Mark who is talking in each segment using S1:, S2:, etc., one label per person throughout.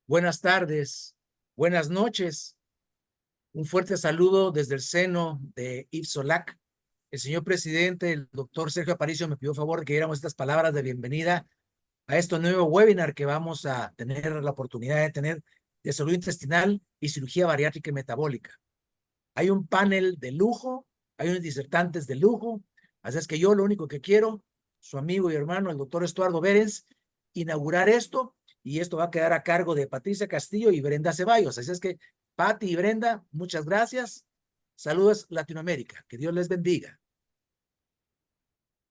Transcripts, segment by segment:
S1: buenas tardes, buenas noches. Un fuerte saludo desde el seno de IPSOLAC. El señor presidente, el doctor Sergio Aparicio, me pidió favor de que diéramos estas palabras de bienvenida a este nuevo webinar que vamos a tener la oportunidad de tener de salud intestinal y cirugía bariátrica y metabólica. Hay un panel de lujo, hay unos disertantes de lujo, así es que yo lo único que quiero, su amigo y hermano, el doctor Estuardo Berens, inaugurar esto, y esto va a quedar a cargo de Patricia Castillo y Brenda Ceballos. Así es que, Pati y Brenda, muchas gracias. Saludos Latinoamérica. Que Dios les bendiga.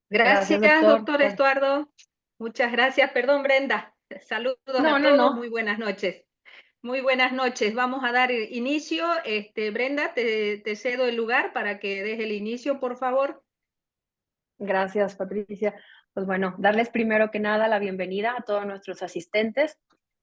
S2: Gracias,
S3: Gracias,
S2: doctor.
S3: doctor Estuardo. Muchas gracias. Perdón, Brenda. Saludos a todos.
S2: No.
S3: Muy buenas noches. Muy buenas noches. Vamos a dar inicio. Brenda, te cedo el lugar para que des el inicio, por favor.
S2: Gracias, Patricia. Pues bueno, darles primero que nada la bienvenida a todos nuestros asistentes.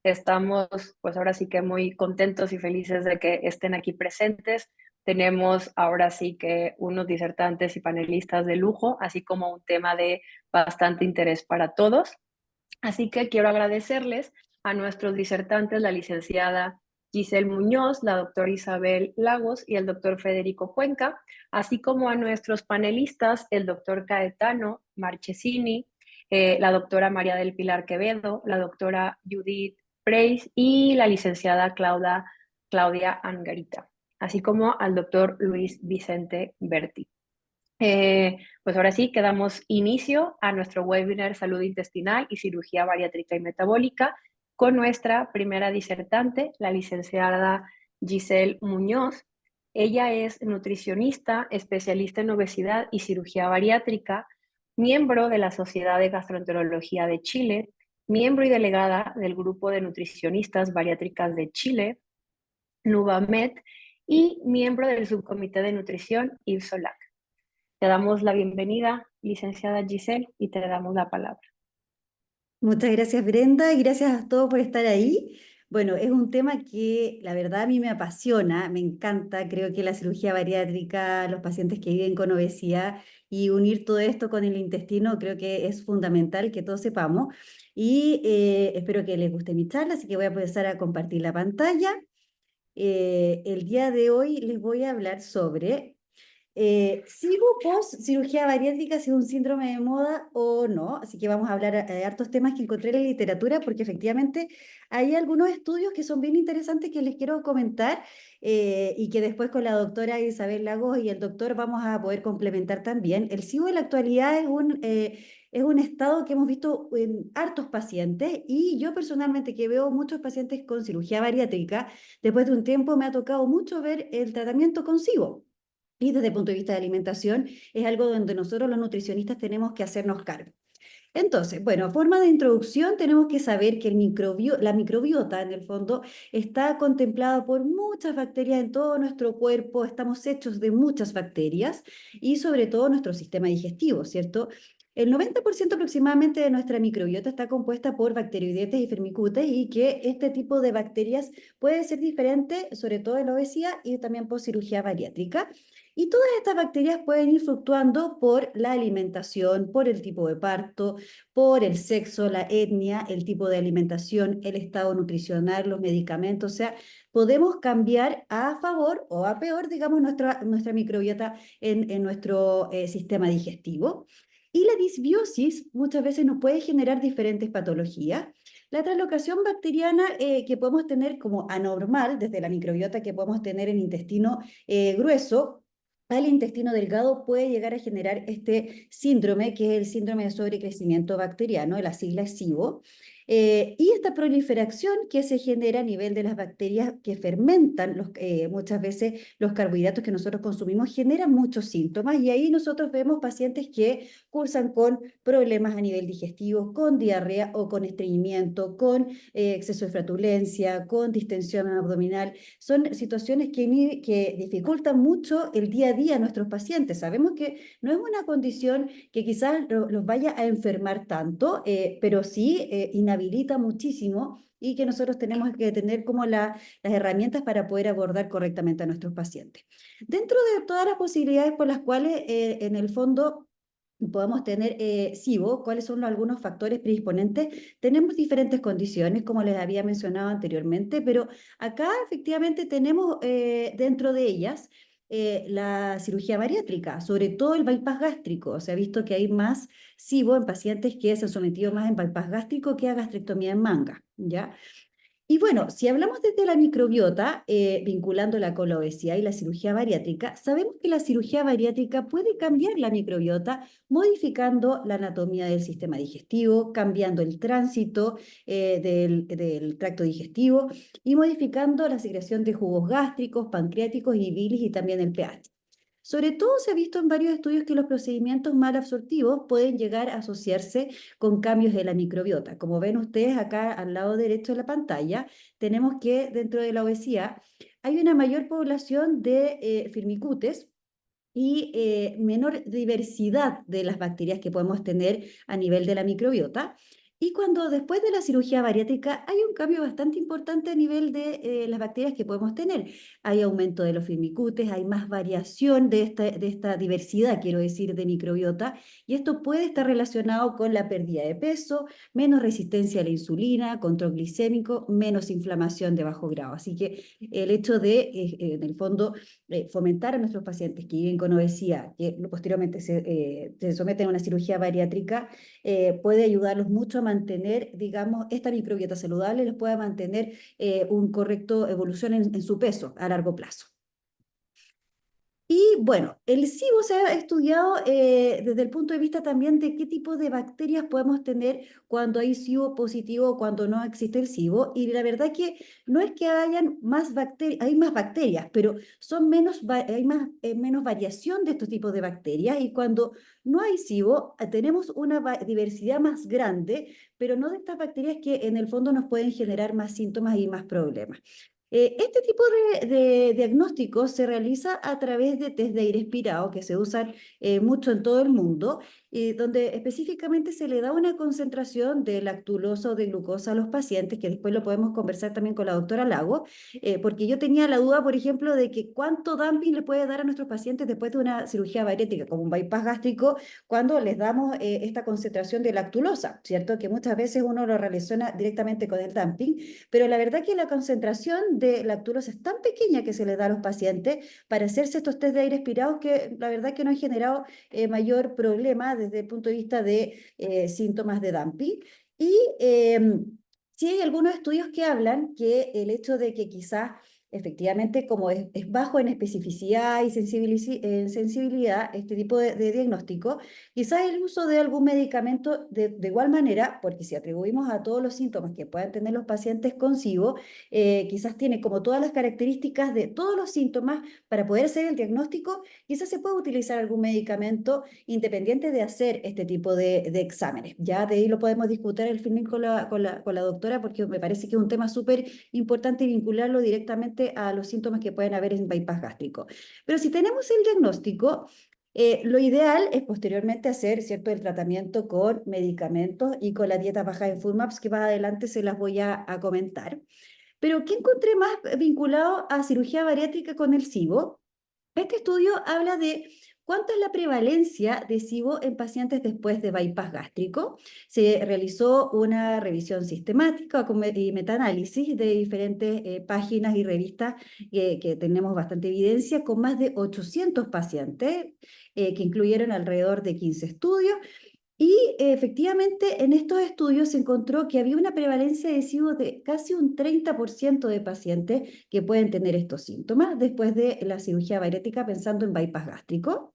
S2: Estamos, pues ahora sí que muy contentos y felices de que estén aquí presentes. Tenemos ahora sí que unos disertantes y panelistas de lujo, así como un tema de bastante interés para todos. Así que quiero agradecerles a nuestros disertantes, la licenciada Giselle Muñoz, la doctora Isabel Lagos y el doctor Federico Cuenca, así como a nuestros panelistas, el doctor Caetano Marchesini, la doctora María del Pilar Quevedo, la doctora Judith Preis y la licenciada Claudia Angarita, así como al doctor Luis Vicente Berti. Pues ahora sí, que damos inicio a nuestro webinar Salud Intestinal y Cirugía Bariátrica y Metabólica con nuestra primera disertante, la licenciada Giselle Muñoz. Ella es nutricionista, especialista en obesidad y cirugía bariátrica, miembro de la Sociedad de Gastroenterología de Chile, miembro y delegada del Grupo de Nutricionistas Bariátricas de Chile, NuvaMed, y miembro del Subcomité de Nutrición IBSOLAC. Te damos la bienvenida, licenciada Giselle, y te damos la palabra.
S4: Muchas gracias, Brenda, y gracias a todos por estar ahí. Bueno, es un tema que la verdad a mí me apasiona, me encanta. Creo que la cirugía bariátrica, los pacientes que viven con obesidad y unir todo esto con el intestino, creo que es fundamental que todos sepamos. Y espero que les guste mi charla, así que voy a empezar a compartir la pantalla. El día de hoy les voy a hablar sobre ¿sigo post cirugía bariátrica si es un síndrome de moda o no? Así que vamos a hablar de hartos temas que encontré en la literatura, porque efectivamente hay algunos estudios que son bien interesantes que les quiero comentar, y que después con la doctora Isabel Lagos y el doctor vamos a poder complementar también. El SIBO en la actualidad es un estado que hemos visto en hartos pacientes, y yo personalmente, que veo muchos pacientes con cirugía bariátrica, después de un tiempo me ha tocado mucho ver el tratamiento con SIBO. Y desde el punto de vista de alimentación es algo donde nosotros los nutricionistas tenemos que hacernos cargo. Entonces, bueno, a forma de introducción tenemos que saber que la microbiota en el fondo está contemplada por muchas bacterias en todo nuestro cuerpo. Estamos hechos de muchas bacterias y sobre todo nuestro sistema digestivo, ¿cierto? El 90% aproximadamente de nuestra microbiota está compuesta por bacteroidetes y firmicutes, y que este tipo de bacterias puede ser diferente, sobre todo en la obesidad y también por cirugía bariátrica. Y todas estas bacterias pueden ir fluctuando por la alimentación, por el tipo de parto, por el sexo, la etnia, el tipo de alimentación, el estado nutricional, los medicamentos. O sea, podemos cambiar a favor o a peor, digamos, nuestra microbiota en nuestro sistema digestivo. Y la disbiosis muchas veces nos puede generar diferentes patologías. La translocación bacteriana que podemos tener como anormal desde la microbiota que podemos tener en intestino grueso al intestino delgado puede llegar a generar este síndrome, que es el síndrome de sobrecrecimiento bacteriano, la sigla es SIBO. Y esta proliferación que se genera a nivel de las bacterias que fermentan muchas veces los carbohidratos que nosotros consumimos generan muchos síntomas, y ahí nosotros vemos pacientes que cursan con problemas a nivel digestivo, con diarrea o con estreñimiento, con exceso de flatulencia, con distensión abdominal. Son situaciones que dificultan mucho el día a día a nuestros pacientes. Sabemos que no es una condición que quizás los vaya a enfermar tanto, pero sí inhabilita muchísimo, y que nosotros tenemos que tener como las herramientas para poder abordar correctamente a nuestros pacientes. Dentro de todas las posibilidades por las cuales en el fondo podamos tener SIBO, cuáles son algunos factores predisponentes. Tenemos diferentes condiciones, como les había mencionado anteriormente, pero acá efectivamente tenemos dentro de ellas la cirugía bariátrica, sobre todo el bypass gástrico. Se ha visto que hay más SIBO en pacientes que se han sometido más en bypass gástrico que a gastrectomía en manga, ¿ya? Y bueno, si hablamos desde la microbiota, vinculándola con la obesidad y la cirugía bariátrica, sabemos que la cirugía bariátrica puede cambiar la microbiota, modificando la anatomía del sistema digestivo, cambiando el tránsito del tracto digestivo y modificando la secreción de jugos gástricos, pancreáticos y bilis y también el pH. Sobre todo se ha visto en varios estudios que los procedimientos mal absortivos pueden llegar a asociarse con cambios de la microbiota. Como ven ustedes acá al lado derecho de la pantalla, tenemos que dentro de la obesidad hay una mayor población de firmicutes y menor diversidad de las bacterias que podemos tener a nivel de la microbiota. Y cuando después de la cirugía bariátrica hay un cambio bastante importante a nivel de las bacterias que podemos tener. Hay aumento de los firmicutes, hay más variación de esta diversidad, quiero decir, de microbiota, y esto puede estar relacionado con la pérdida de peso, menos resistencia a la insulina, control glicémico, menos inflamación de bajo grado. Así que el hecho de, en el fondo, fomentar a nuestros pacientes que viven con obesidad, que posteriormente se someten a una cirugía bariátrica, puede ayudarlos mucho a mantener, digamos, esta microbiota saludable, les puede mantener un correcto evolución en su peso a largo plazo. Y bueno, el SIBO se ha estudiado desde el punto de vista también de qué tipo de bacterias podemos tener cuando hay SIBO positivo o cuando no existe el SIBO. Y la verdad que no es que hayan más bacterias, hay más bacterias, pero son hay menos variación de estos tipos de bacterias. Y cuando no hay SIBO, tenemos una diversidad más grande, pero no de estas bacterias que en el fondo nos pueden generar más síntomas y más problemas. Este tipo de diagnóstico se realiza a través de test de aire expirado que se usan mucho en todo el mundo, donde específicamente se le da una concentración de lactulosa o de glucosa a los pacientes, que después lo podemos conversar también con la doctora Lago, porque yo tenía la duda, por ejemplo, de que cuánto dumping le puede dar a nuestros pacientes después de una cirugía bariátrica, como un bypass gástrico, cuando les damos esta concentración de lactulosa, ¿cierto? Que muchas veces uno lo relaciona directamente con el dumping, pero la verdad que la concentración de lactulosa es tan pequeña que se le da a los pacientes para hacerse estos test de aire expirados que la verdad que no han generado mayor problema desde el punto de vista de síntomas de dumping. Y sí hay algunos estudios que hablan que el hecho de que quizás efectivamente, como es bajo en especificidad y sensibilidad este tipo de diagnóstico, quizás el uso de algún medicamento de igual manera, porque si atribuimos a todos los síntomas que puedan tener los pacientes con SIBO, quizás tiene como todas las características de todos los síntomas para poder hacer el diagnóstico, quizás se puede utilizar algún medicamento independiente de hacer este tipo de exámenes. Ya de ahí lo podemos discutir al final con la doctora, porque me parece que es un tema súper importante vincularlo directamente a los síntomas que pueden haber en bypass gástrico. Pero si tenemos el diagnóstico, lo ideal es posteriormente hacer, ¿cierto?, el tratamiento con medicamentos y con la dieta baja en FODMAPs, que más adelante se las voy a comentar. Pero ¿qué encontré más vinculado a cirugía bariátrica con el SIBO? Este estudio habla de cuánto es la prevalencia de SIBO en pacientes después de bypass gástrico. Se realizó una revisión sistemática y metaanálisis de diferentes páginas y revistas que tenemos bastante evidencia, con más de 800 pacientes que incluyeron alrededor de 15 estudios. Y efectivamente en estos estudios se encontró que había una prevalencia de SIBO de casi un 30% de pacientes que pueden tener estos síntomas después de la cirugía bariátrica pensando en bypass gástrico.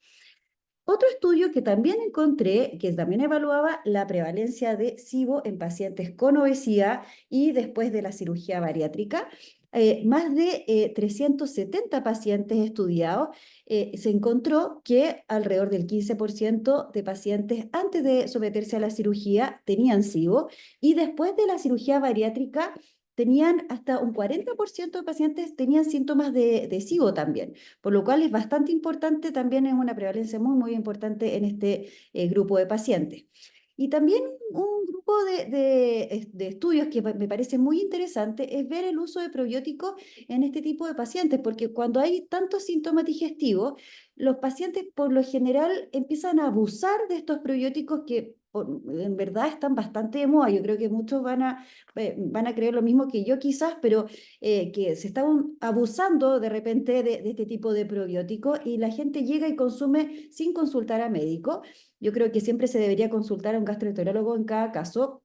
S4: Otro estudio que también encontré, que también evaluaba la prevalencia de SIBO en pacientes con obesidad y después de la cirugía bariátrica, más de 370 pacientes estudiados, se encontró que alrededor del 15% de pacientes antes de someterse a la cirugía tenían SIBO y después de la cirugía bariátrica tenían hasta un 40% de pacientes tenían síntomas de SIBO también, por lo cual es bastante importante, también es una prevalencia muy, muy importante en este grupo de pacientes. Y también un grupo grupo de estudios que me parece muy interesante es ver el uso de probióticos en este tipo de pacientes, porque cuando hay tantos síntomas digestivos, los pacientes por lo general empiezan a abusar de estos probióticos que en verdad están bastante de moda. Yo creo que muchos van a creer lo mismo que yo quizás, pero que se están abusando de repente de este tipo de probióticos y la gente llega y consume sin consultar a médico. Yo creo que siempre se debería consultar a un gastroenterólogo en cada caso.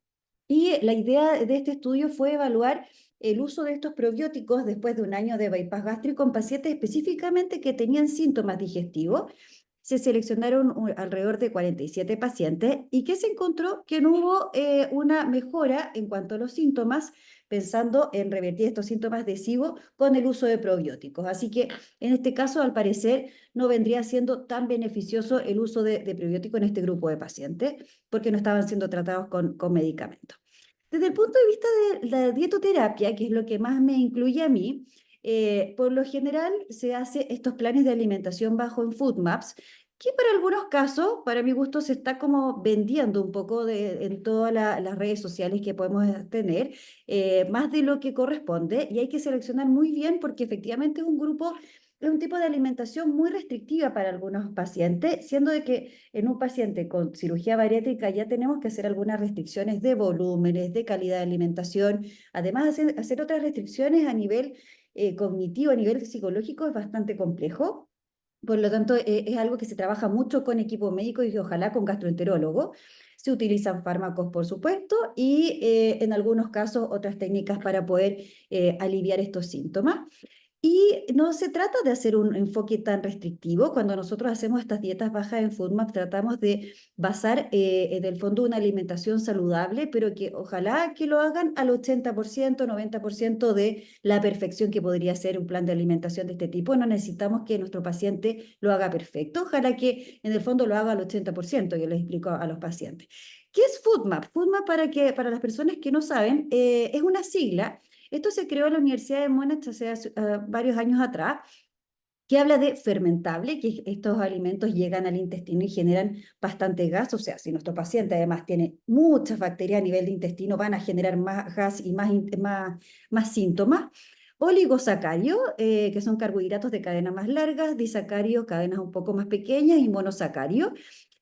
S4: Y la idea de este estudio fue evaluar el uso de estos probióticos después de un año de bypass gástrico en pacientes específicamente que tenían síntomas digestivos. Se seleccionaron alrededor de 47 pacientes y que se encontró que no hubo una mejora en cuanto a los síntomas, pensando en revertir estos síntomas de SIBO con el uso de probióticos. Así que en este caso, al parecer, no vendría siendo tan beneficioso el uso de probióticos en este grupo de pacientes porque no estaban siendo tratados con medicamentos. Desde el punto de vista de la dietoterapia, que es lo que más me incluye a mí, por lo general se hace estos planes de alimentación bajo en FoodMaps, que para algunos casos, para mi gusto, se está como vendiendo un poco en todas las redes sociales que podemos tener, más de lo que corresponde, y hay que seleccionar muy bien porque efectivamente es un tipo de alimentación muy restrictiva para algunos pacientes, siendo de que en un paciente con cirugía bariátrica ya tenemos que hacer algunas restricciones de volúmenes, de calidad de alimentación, además de hacer otras restricciones a nivel cognitivo, a nivel psicológico es bastante complejo. Por lo tanto, es algo que se trabaja mucho con equipo médico y ojalá con gastroenterólogo. Se utilizan fármacos, por supuesto, y en algunos casos otras técnicas para poder aliviar estos síntomas. Y no se trata de hacer un enfoque tan restrictivo. Cuando nosotros hacemos estas dietas bajas en FoodMap, tratamos de basar en el fondo una alimentación saludable, pero que ojalá que lo hagan al 80%, 90% de la perfección que podría ser un plan de alimentación de este tipo. No necesitamos que nuestro paciente lo haga perfecto. Ojalá que en el fondo lo haga al 80%, yo les explico a los pacientes. ¿Qué es FoodMap? FoodMap, para las personas que no saben, es una sigla. Esto se creó en la Universidad de Monash hace varios años atrás, que habla de fermentable, que estos alimentos llegan al intestino y generan bastante gas. O sea, si nuestro paciente además tiene muchas bacterias a nivel de intestino, van a generar más gas y más síntomas. Oligosacarios, que son carbohidratos de cadena más largas, disacarios, cadenas un poco más pequeñas, y monosacarios.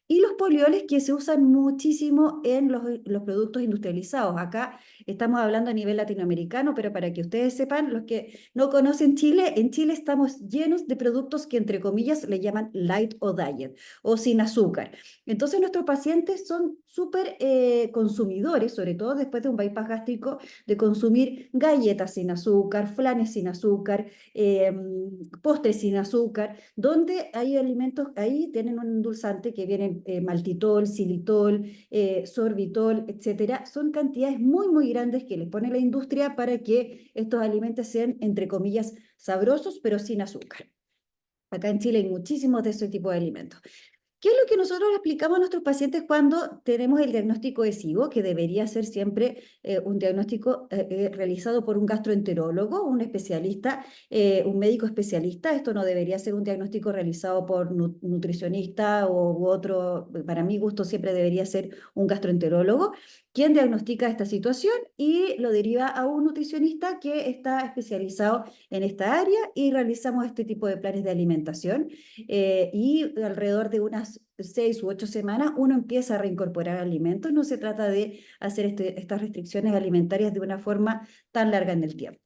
S4: Y los polioles que se usan muchísimo en los productos industrializados. Acá estamos hablando a nivel latinoamericano, pero para que ustedes sepan, los que no conocen Chile, en Chile estamos llenos de productos que entre comillas le llaman light o diet o sin azúcar. Entonces nuestros pacientes son súper consumidores, sobre todo después de un bypass gástrico, de consumir galletas sin azúcar, flanes sin azúcar, postres sin azúcar, donde hay alimentos, ahí tienen un endulzante que vienen maltitol, xilitol, sorbitol, etcétera. Son cantidades muy, muy grandes que les pone la industria para que estos alimentos sean, entre comillas, sabrosos, pero sin azúcar. Acá en Chile hay muchísimos de ese tipo de alimentos. ¿Qué es lo que nosotros le explicamos a nuestros pacientes cuando tenemos el diagnóstico de SIBO? Que debería ser siempre un diagnóstico realizado por un gastroenterólogo, un especialista, un médico especialista. Esto no debería ser un diagnóstico realizado por nutricionista u otro. Para mi gusto siempre debería ser un gastroenterólogo quien diagnostica esta situación y lo deriva a un nutricionista que está especializado en esta área, y realizamos este tipo de planes de alimentación. Y alrededor de unas 6 u 8 semanas uno empieza a reincorporar alimentos. No se trata de hacer estas restricciones alimentarias de una forma tan larga en el tiempo.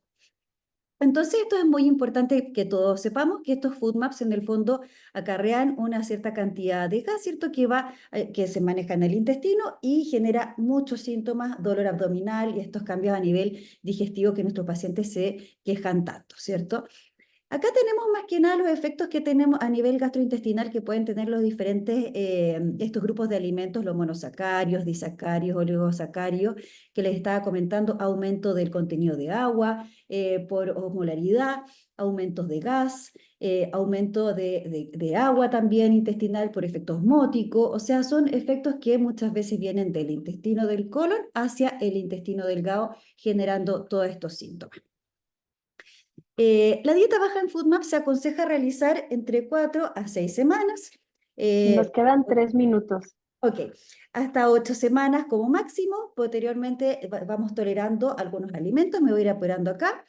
S4: Entonces, esto es muy importante que todos sepamos que estos FoodMaps en el fondo acarrean una cierta cantidad de gas, ¿cierto? Que se maneja en el intestino y genera muchos síntomas, dolor abdominal y estos cambios a nivel digestivo que nuestros pacientes se quejan tanto, ¿cierto? Acá tenemos más que nada los efectos que tenemos a nivel gastrointestinal que pueden tener los diferentes, estos grupos de alimentos, los monosacarios, disacarios, oligosacarios, que les estaba comentando: aumento del contenido de agua por osmolaridad, aumentos de gas, aumento de agua también intestinal por efecto osmótico. O sea, son efectos que muchas veces vienen del intestino del colon hacia el intestino delgado, generando todos estos síntomas. La dieta baja en FoodMap se aconseja realizar entre 4 a 6 semanas.
S2: Nos quedan 3 minutos.
S4: Ok, hasta 8 semanas como máximo. Posteriormente vamos tolerando algunos alimentos. Me voy a ir apurando acá.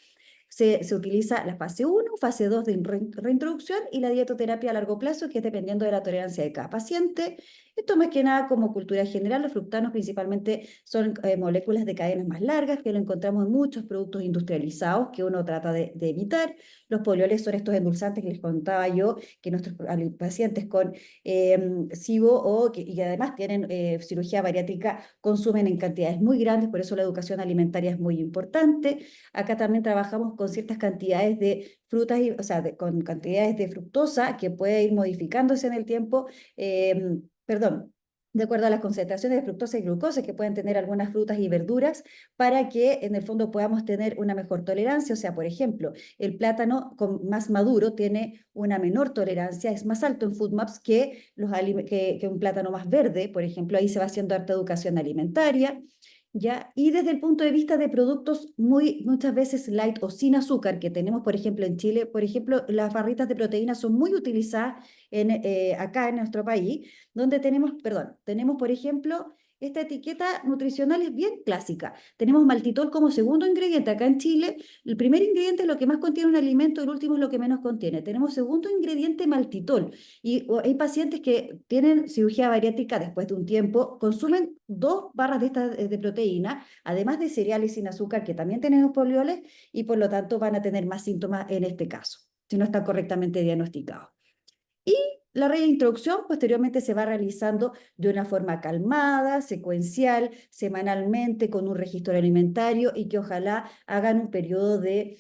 S4: Se utiliza la fase 1, fase 2 de reintroducción y la dietoterapia a largo plazo, que es dependiendo de la tolerancia de cada paciente. Esto más que nada como cultura general. Los fructanos principalmente son moléculas de cadenas más largas que lo encontramos en muchos productos industrializados que uno trata de evitar. Los polioles son estos endulzantes que les contaba yo, que nuestros pacientes con SIBO y además tienen cirugía bariátrica consumen en cantidades muy grandes, por eso la educación alimentaria es muy importante. Acá también trabajamos con ciertas cantidades de frutas, o sea, con cantidades de fructosa que puede ir modificándose en el tiempo, perdón, de acuerdo a las concentraciones de fructosa y glucosa que pueden tener algunas frutas y verduras, para que en el fondo podamos tener una mejor tolerancia. O sea, por ejemplo, el plátano más maduro tiene una menor tolerancia, es más alto en FoodMaps que un plátano más verde, por ejemplo. Ahí se va haciendo harta educación alimentaria. ¿Ya? Y desde el punto de vista de productos muchas veces light o sin azúcar, que tenemos, por ejemplo, en Chile, por ejemplo, las barritas de proteína son muy utilizadas acá en nuestro país, donde tenemos, por ejemplo, esta etiqueta nutricional es bien clásica. Tenemos maltitol como segundo ingrediente. Acá en Chile, el primer ingrediente es lo que más contiene un alimento, el último es lo que menos contiene. Tenemos segundo ingrediente maltitol. Y hay pacientes que tienen cirugía bariátrica después de un tiempo, consumen 2 barras de estas de proteína, además de cereales sin azúcar que también tienen los polioles, y por lo tanto van a tener más síntomas en este caso, si no están correctamente diagnosticados. Y la reintroducción posteriormente se va realizando de una forma calmada, secuencial, semanalmente, con un registro alimentario, y que ojalá hagan un periodo de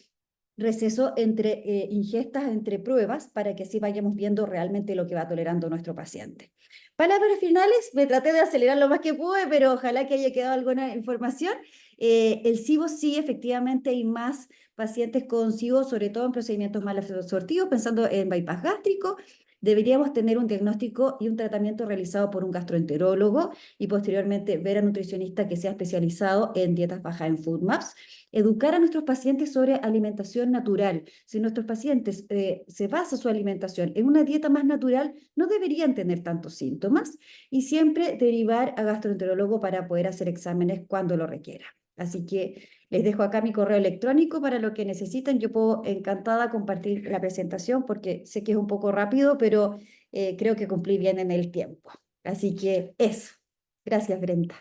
S4: receso entre ingestas, entre pruebas, para que así vayamos viendo realmente lo que va tolerando nuestro paciente. Palabras finales, me traté de acelerar lo más que pude, pero ojalá que haya quedado alguna información. El SIBO sí, efectivamente hay más pacientes con SIBO, sobre todo en procedimientos mal absortivos, pensando en bypass gástrico. Deberíamos tener un diagnóstico y un tratamiento realizado por un gastroenterólogo y posteriormente ver a un nutricionista que sea especializado en dietas bajas en FoodMaps. Educar a nuestros pacientes sobre alimentación natural. Si nuestros pacientes se basa su alimentación en una dieta más natural, no deberían tener tantos síntomas, y siempre derivar a gastroenterólogo para poder hacer exámenes cuando lo requiera. Así que les dejo acá mi correo electrónico para lo que necesiten. Yo puedo encantada compartir la presentación porque sé que es un poco rápido, pero creo que cumplí bien en el tiempo. Así que eso. Gracias, Brenda.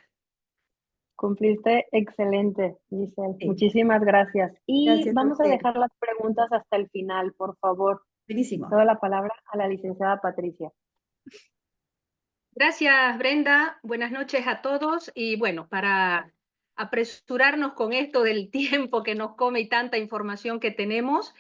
S2: Cumpliste excelente, Giselle.
S4: Sí.
S2: Muchísimas gracias. Y
S4: Gracias a
S2: vamos a
S4: usted.
S2: dejar las preguntas hasta el final, por favor.
S4: Buenísimo.
S2: Toda la palabra a la licenciada Patricia.
S3: Gracias, Brenda. Buenas noches a todos. Y bueno, para apresurarnos con esto del tiempo que nos come y tanta información que tenemos,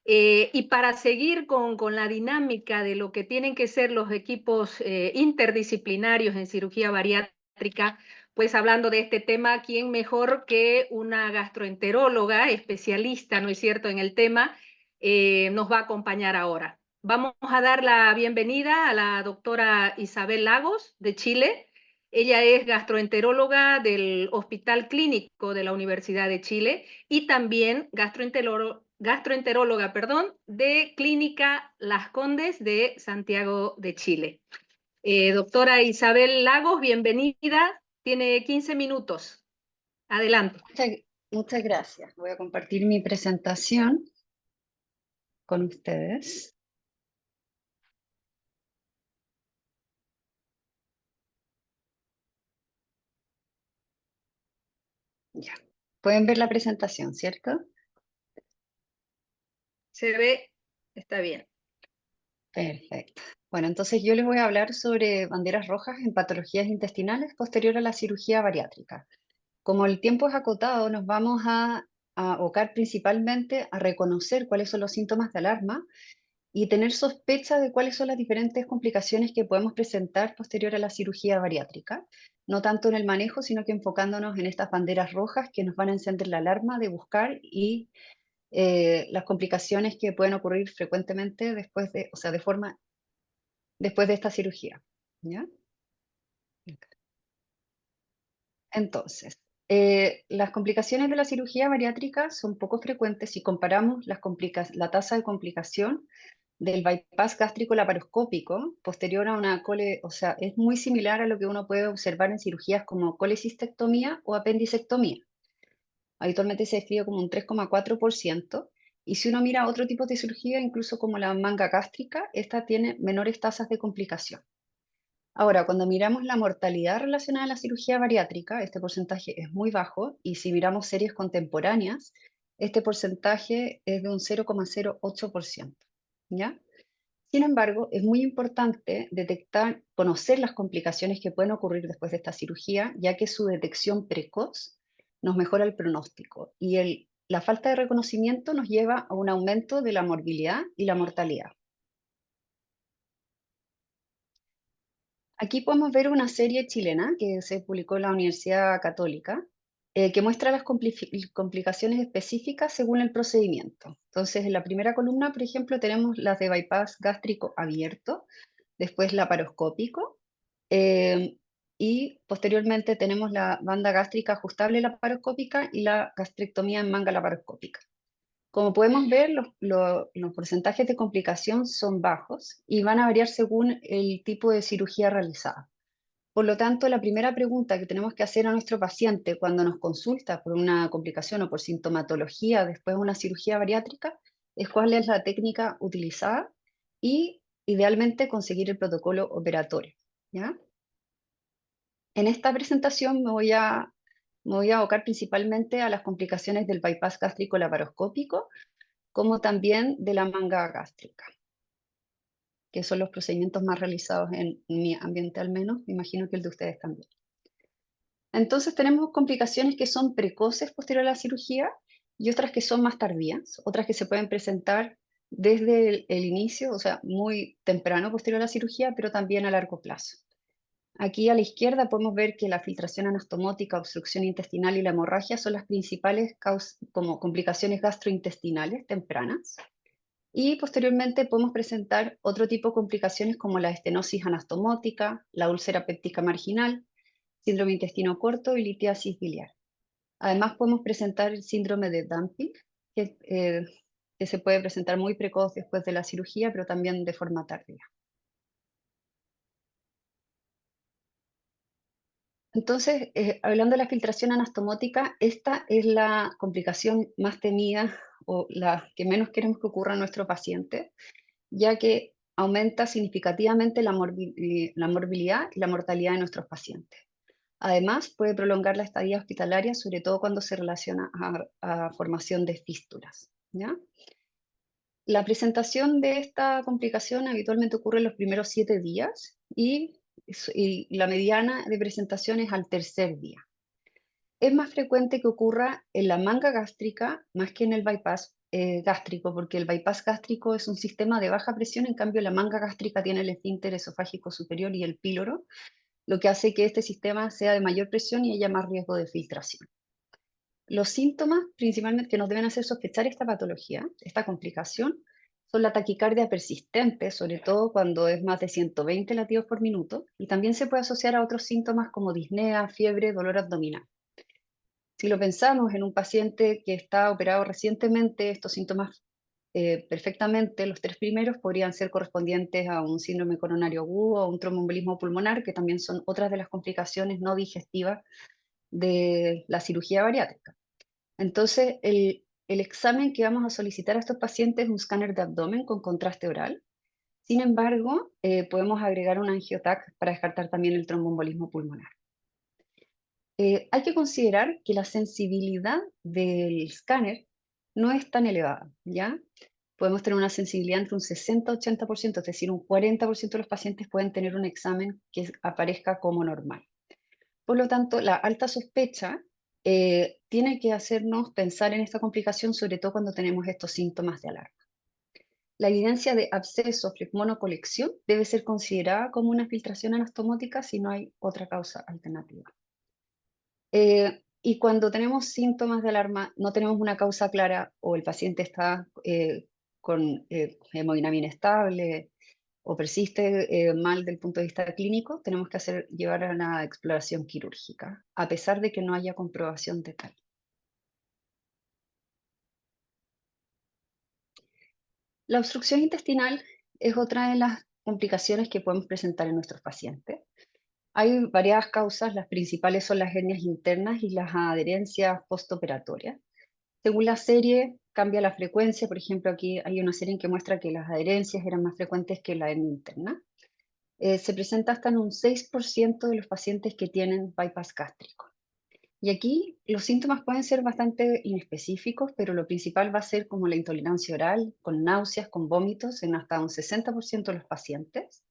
S3: y para seguir con la dinámica de lo que tienen que ser los equipos interdisciplinarios en cirugía bariátrica, pues hablando de este tema, ¿quién mejor que una gastroenteróloga especialista, ¿no es cierto?, en el tema, nos va a acompañar ahora? Vamos a dar la bienvenida a la doctora Isabel Lagos, de Chile. Ella es gastroenteróloga del Hospital Clínico de la Universidad de Chile y también gastroenteróloga, de Clínica Las Condes de Santiago de Chile. Doctora Isabel Lagos, bienvenida. Tiene 15 minutos. Adelante.
S5: Muchas gracias. Voy a compartir mi presentación con ustedes. Ya. Pueden ver la presentación, ¿cierto?
S3: Se ve, está bien.
S5: Perfecto. Bueno, entonces yo les voy a hablar sobre banderas rojas en patologías intestinales posterior a la cirugía bariátrica. Como el tiempo es acotado, nos vamos a abocar principalmente a reconocer cuáles son los síntomas de alarma y tener sospecha de cuáles son las diferentes complicaciones que podemos presentar posterior a la cirugía bariátrica, no tanto en el manejo, sino que enfocándonos en estas banderas rojas que nos van a encender la alarma de buscar y las complicaciones que pueden ocurrir frecuentemente después de, o sea, después de esta cirugía. ¿Ya? Entonces, las complicaciones de la cirugía bariátrica son poco frecuentes si comparamos la tasa de complicación del bypass gástrico laparoscópico posterior a una o sea, es muy similar a lo que uno puede observar en cirugías como colecistectomía o apendicectomía. Habitualmente se describe como un 3,4%, y si uno mira otro tipo de cirugía, incluso como la manga gástrica, esta tiene menores tasas de complicación. Ahora, cuando miramos la mortalidad relacionada a la cirugía bariátrica, este porcentaje es muy bajo, y si miramos series contemporáneas, este porcentaje es de un 0,08%, ¿ya? Sin embargo, es muy importante conocer las complicaciones que pueden ocurrir después de esta cirugía, ya que su detección precoz nos mejora el pronóstico, y la falta de reconocimiento nos lleva a un aumento de la morbilidad y la mortalidad. Aquí podemos ver una serie chilena que se publicó en la Universidad Católica, que muestra las complicaciones específicas según el procedimiento. Entonces, en la primera columna, por ejemplo, tenemos las de bypass gástrico abierto, después laparoscópico, y posteriormente tenemos la banda gástrica ajustable laparoscópica y la gastrectomía en manga laparoscópica. Como podemos ver, los porcentajes de complicación son bajos y van a variar según el tipo de cirugía realizada. Por lo tanto, la primera pregunta que tenemos que hacer a nuestro paciente cuando nos consulta por una complicación o por sintomatología después de una cirugía bariátrica es cuál es la técnica utilizada y, idealmente, conseguir el protocolo operatorio, ¿ya? En esta presentación me voy a abocar principalmente a las complicaciones del bypass gástrico laparoscópico, como también de la manga gástrica, que son los procedimientos más realizados en mi ambiente al menos, me imagino que el de ustedes también. Entonces tenemos complicaciones que son precoces posterior a la cirugía y otras que son más tardías, otras que se pueden presentar desde el inicio, o sea, muy temprano posterior a la cirugía, pero también a largo plazo. Aquí a la izquierda podemos ver que la filtración anastomótica, obstrucción intestinal y la hemorragia son las principales como complicaciones gastrointestinales tempranas. Y posteriormente podemos presentar otro tipo de complicaciones como la estenosis anastomótica, la úlcera péptica marginal, síndrome intestino corto y litiasis biliar. Además podemos presentar el síndrome de dumping, que se puede presentar muy precoz después de la cirugía, pero también de forma tardía. Entonces, hablando de la filtración anastomótica, esta es la complicación más temida o la que menos queremos que ocurra en nuestro paciente, ya que aumenta significativamente la morbilidad y la mortalidad de nuestros pacientes. Además, puede prolongar la estadía hospitalaria, sobre todo cuando se relaciona a formación de fístulas, ¿ya? La presentación de esta complicación habitualmente ocurre en los primeros 7 días y la mediana de presentación es al tercer día. Es más frecuente que ocurra en la manga gástrica más que en el bypass gástrico, porque el bypass gástrico es un sistema de baja presión, en cambio la manga gástrica tiene el esfínter esofágico superior y el píloro, lo que hace que este sistema sea de mayor presión y haya más riesgo de filtración. Los síntomas principalmente que nos deben hacer sospechar esta patología, esta complicación, son la taquicardia persistente, sobre todo cuando es más de 120 latidos por minuto, y también se puede asociar a otros síntomas como disnea, fiebre, dolor abdominal. Si lo pensamos en un paciente que está operado recientemente, estos síntomas perfectamente, los 3 primeros podrían ser correspondientes a un síndrome coronario agudo o un tromboembolismo pulmonar, que también son otras de las complicaciones no digestivas de la cirugía bariátrica. Entonces, el examen que vamos a solicitar a estos pacientes es un escáner de abdomen con contraste oral. Sin embargo, podemos agregar un angiotac para descartar también el tromboembolismo pulmonar. Hay que considerar que la sensibilidad del escáner no es tan elevada, ¿ya? Podemos tener una sensibilidad entre un 60-80%, es decir, un 40% de los pacientes pueden tener un examen que aparezca como normal. Por lo tanto, la alta sospecha tiene que hacernos pensar en esta complicación, sobre todo cuando tenemos estos síntomas de alarma. La evidencia de absceso, flegmón o colección debe ser considerada como una filtración anastomótica si no hay otra causa alternativa. Y cuando tenemos síntomas de alarma, no tenemos una causa clara o el paciente está con hemodinamia inestable o persiste mal del punto de vista clínico, tenemos que llevar a una exploración quirúrgica, a pesar de que no haya comprobación de tal. La obstrucción intestinal es otra de las complicaciones que podemos presentar en nuestros pacientes. Hay varias causas, las principales son las hernias internas y las adherencias postoperatorias. Según la serie, cambia la frecuencia. Por ejemplo, aquí hay una serie en que muestra que las adherencias eran más frecuentes que la hernia interna. Se presenta hasta en un 6% de los pacientes que tienen bypass gástrico. Y aquí los síntomas pueden ser bastante inespecíficos, pero lo principal va a ser como la intolerancia oral, con náuseas, con vómitos en hasta un 60% de los pacientes.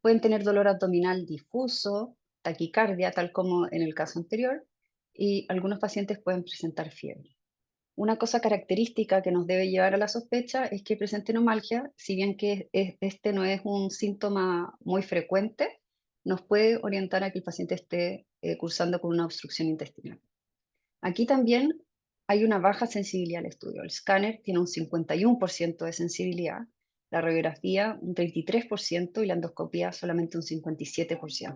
S5: Pueden tener dolor abdominal difuso, taquicardia, tal como en el caso anterior, y algunos pacientes pueden presentar fiebre. Una cosa característica que nos debe llevar a la sospecha es que presenten neumalgia, si bien que este no es un síntoma muy frecuente, nos puede orientar a que el paciente esté cursando con una obstrucción intestinal. Aquí también hay una baja sensibilidad al estudio. El escáner tiene un 51% de sensibilidad, la radiografía un 33% y la endoscopía solamente un 57%.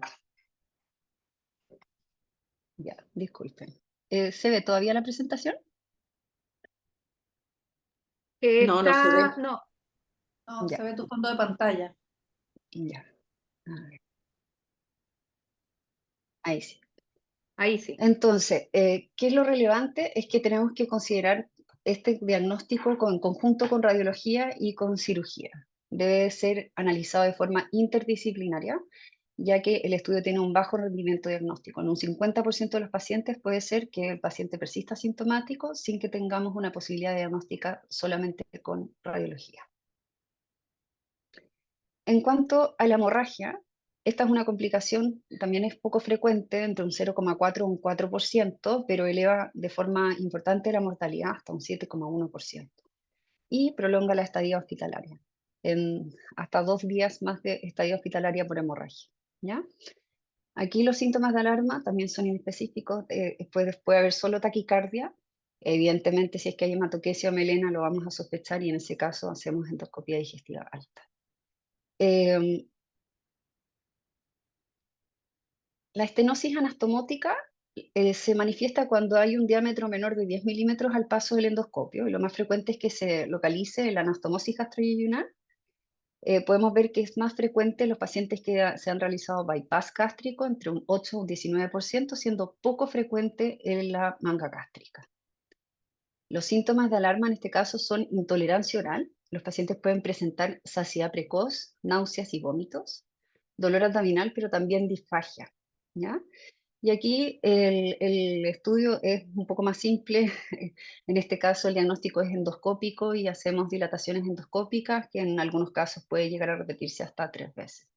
S5: Ya, disculpen. ¿Se ve todavía la presentación?
S6: No, no se ve.
S3: No,
S6: No,
S5: Ya.
S6: se ve tu fondo de pantalla.
S5: Ya. A ver. Ahí sí.
S3: ahí sí.
S5: Entonces, ¿qué es lo relevante? Es que tenemos que considerar este diagnóstico en conjunto con radiología y con cirugía. Debe ser analizado de forma interdisciplinaria, ya que el estudio tiene un bajo rendimiento diagnóstico. En un 50% de los pacientes puede ser que el paciente persista sintomático sin que tengamos una posibilidad de diagnosticar solamente con radiología. En cuanto a la hemorragia, esta es una complicación, también es poco frecuente, entre un 0,4 y un 4%, pero eleva de forma importante la mortalidad hasta un 7,1%. Y prolonga la estadía hospitalaria, en hasta 2 días más de estadía hospitalaria por hemorragia. ¿Ya? Aquí los síntomas de alarma también son inespecíficos, puede haber solo taquicardia. Evidentemente, si es que hay hematoquesia o melena, lo vamos a sospechar y en ese caso hacemos endoscopia digestiva alta. La estenosis anastomótica se manifiesta cuando hay un diámetro menor de 10 milímetros al paso del endoscopio, y lo más frecuente es que se localice en la anastomosis gastroyeyunal. Podemos ver que es más frecuente en los pacientes que se han realizado bypass gástrico, entre un 8 y un 19%, siendo poco frecuente en la manga gástrica. Los síntomas de alarma en este caso son intolerancia oral. Los pacientes pueden presentar saciedad precoz, náuseas y vómitos, dolor abdominal, pero también disfagia. ¿Ya? Y aquí el estudio es un poco más simple. En este caso el diagnóstico es endoscópico y hacemos dilataciones endoscópicas, que en algunos casos puede llegar a repetirse hasta 3 veces.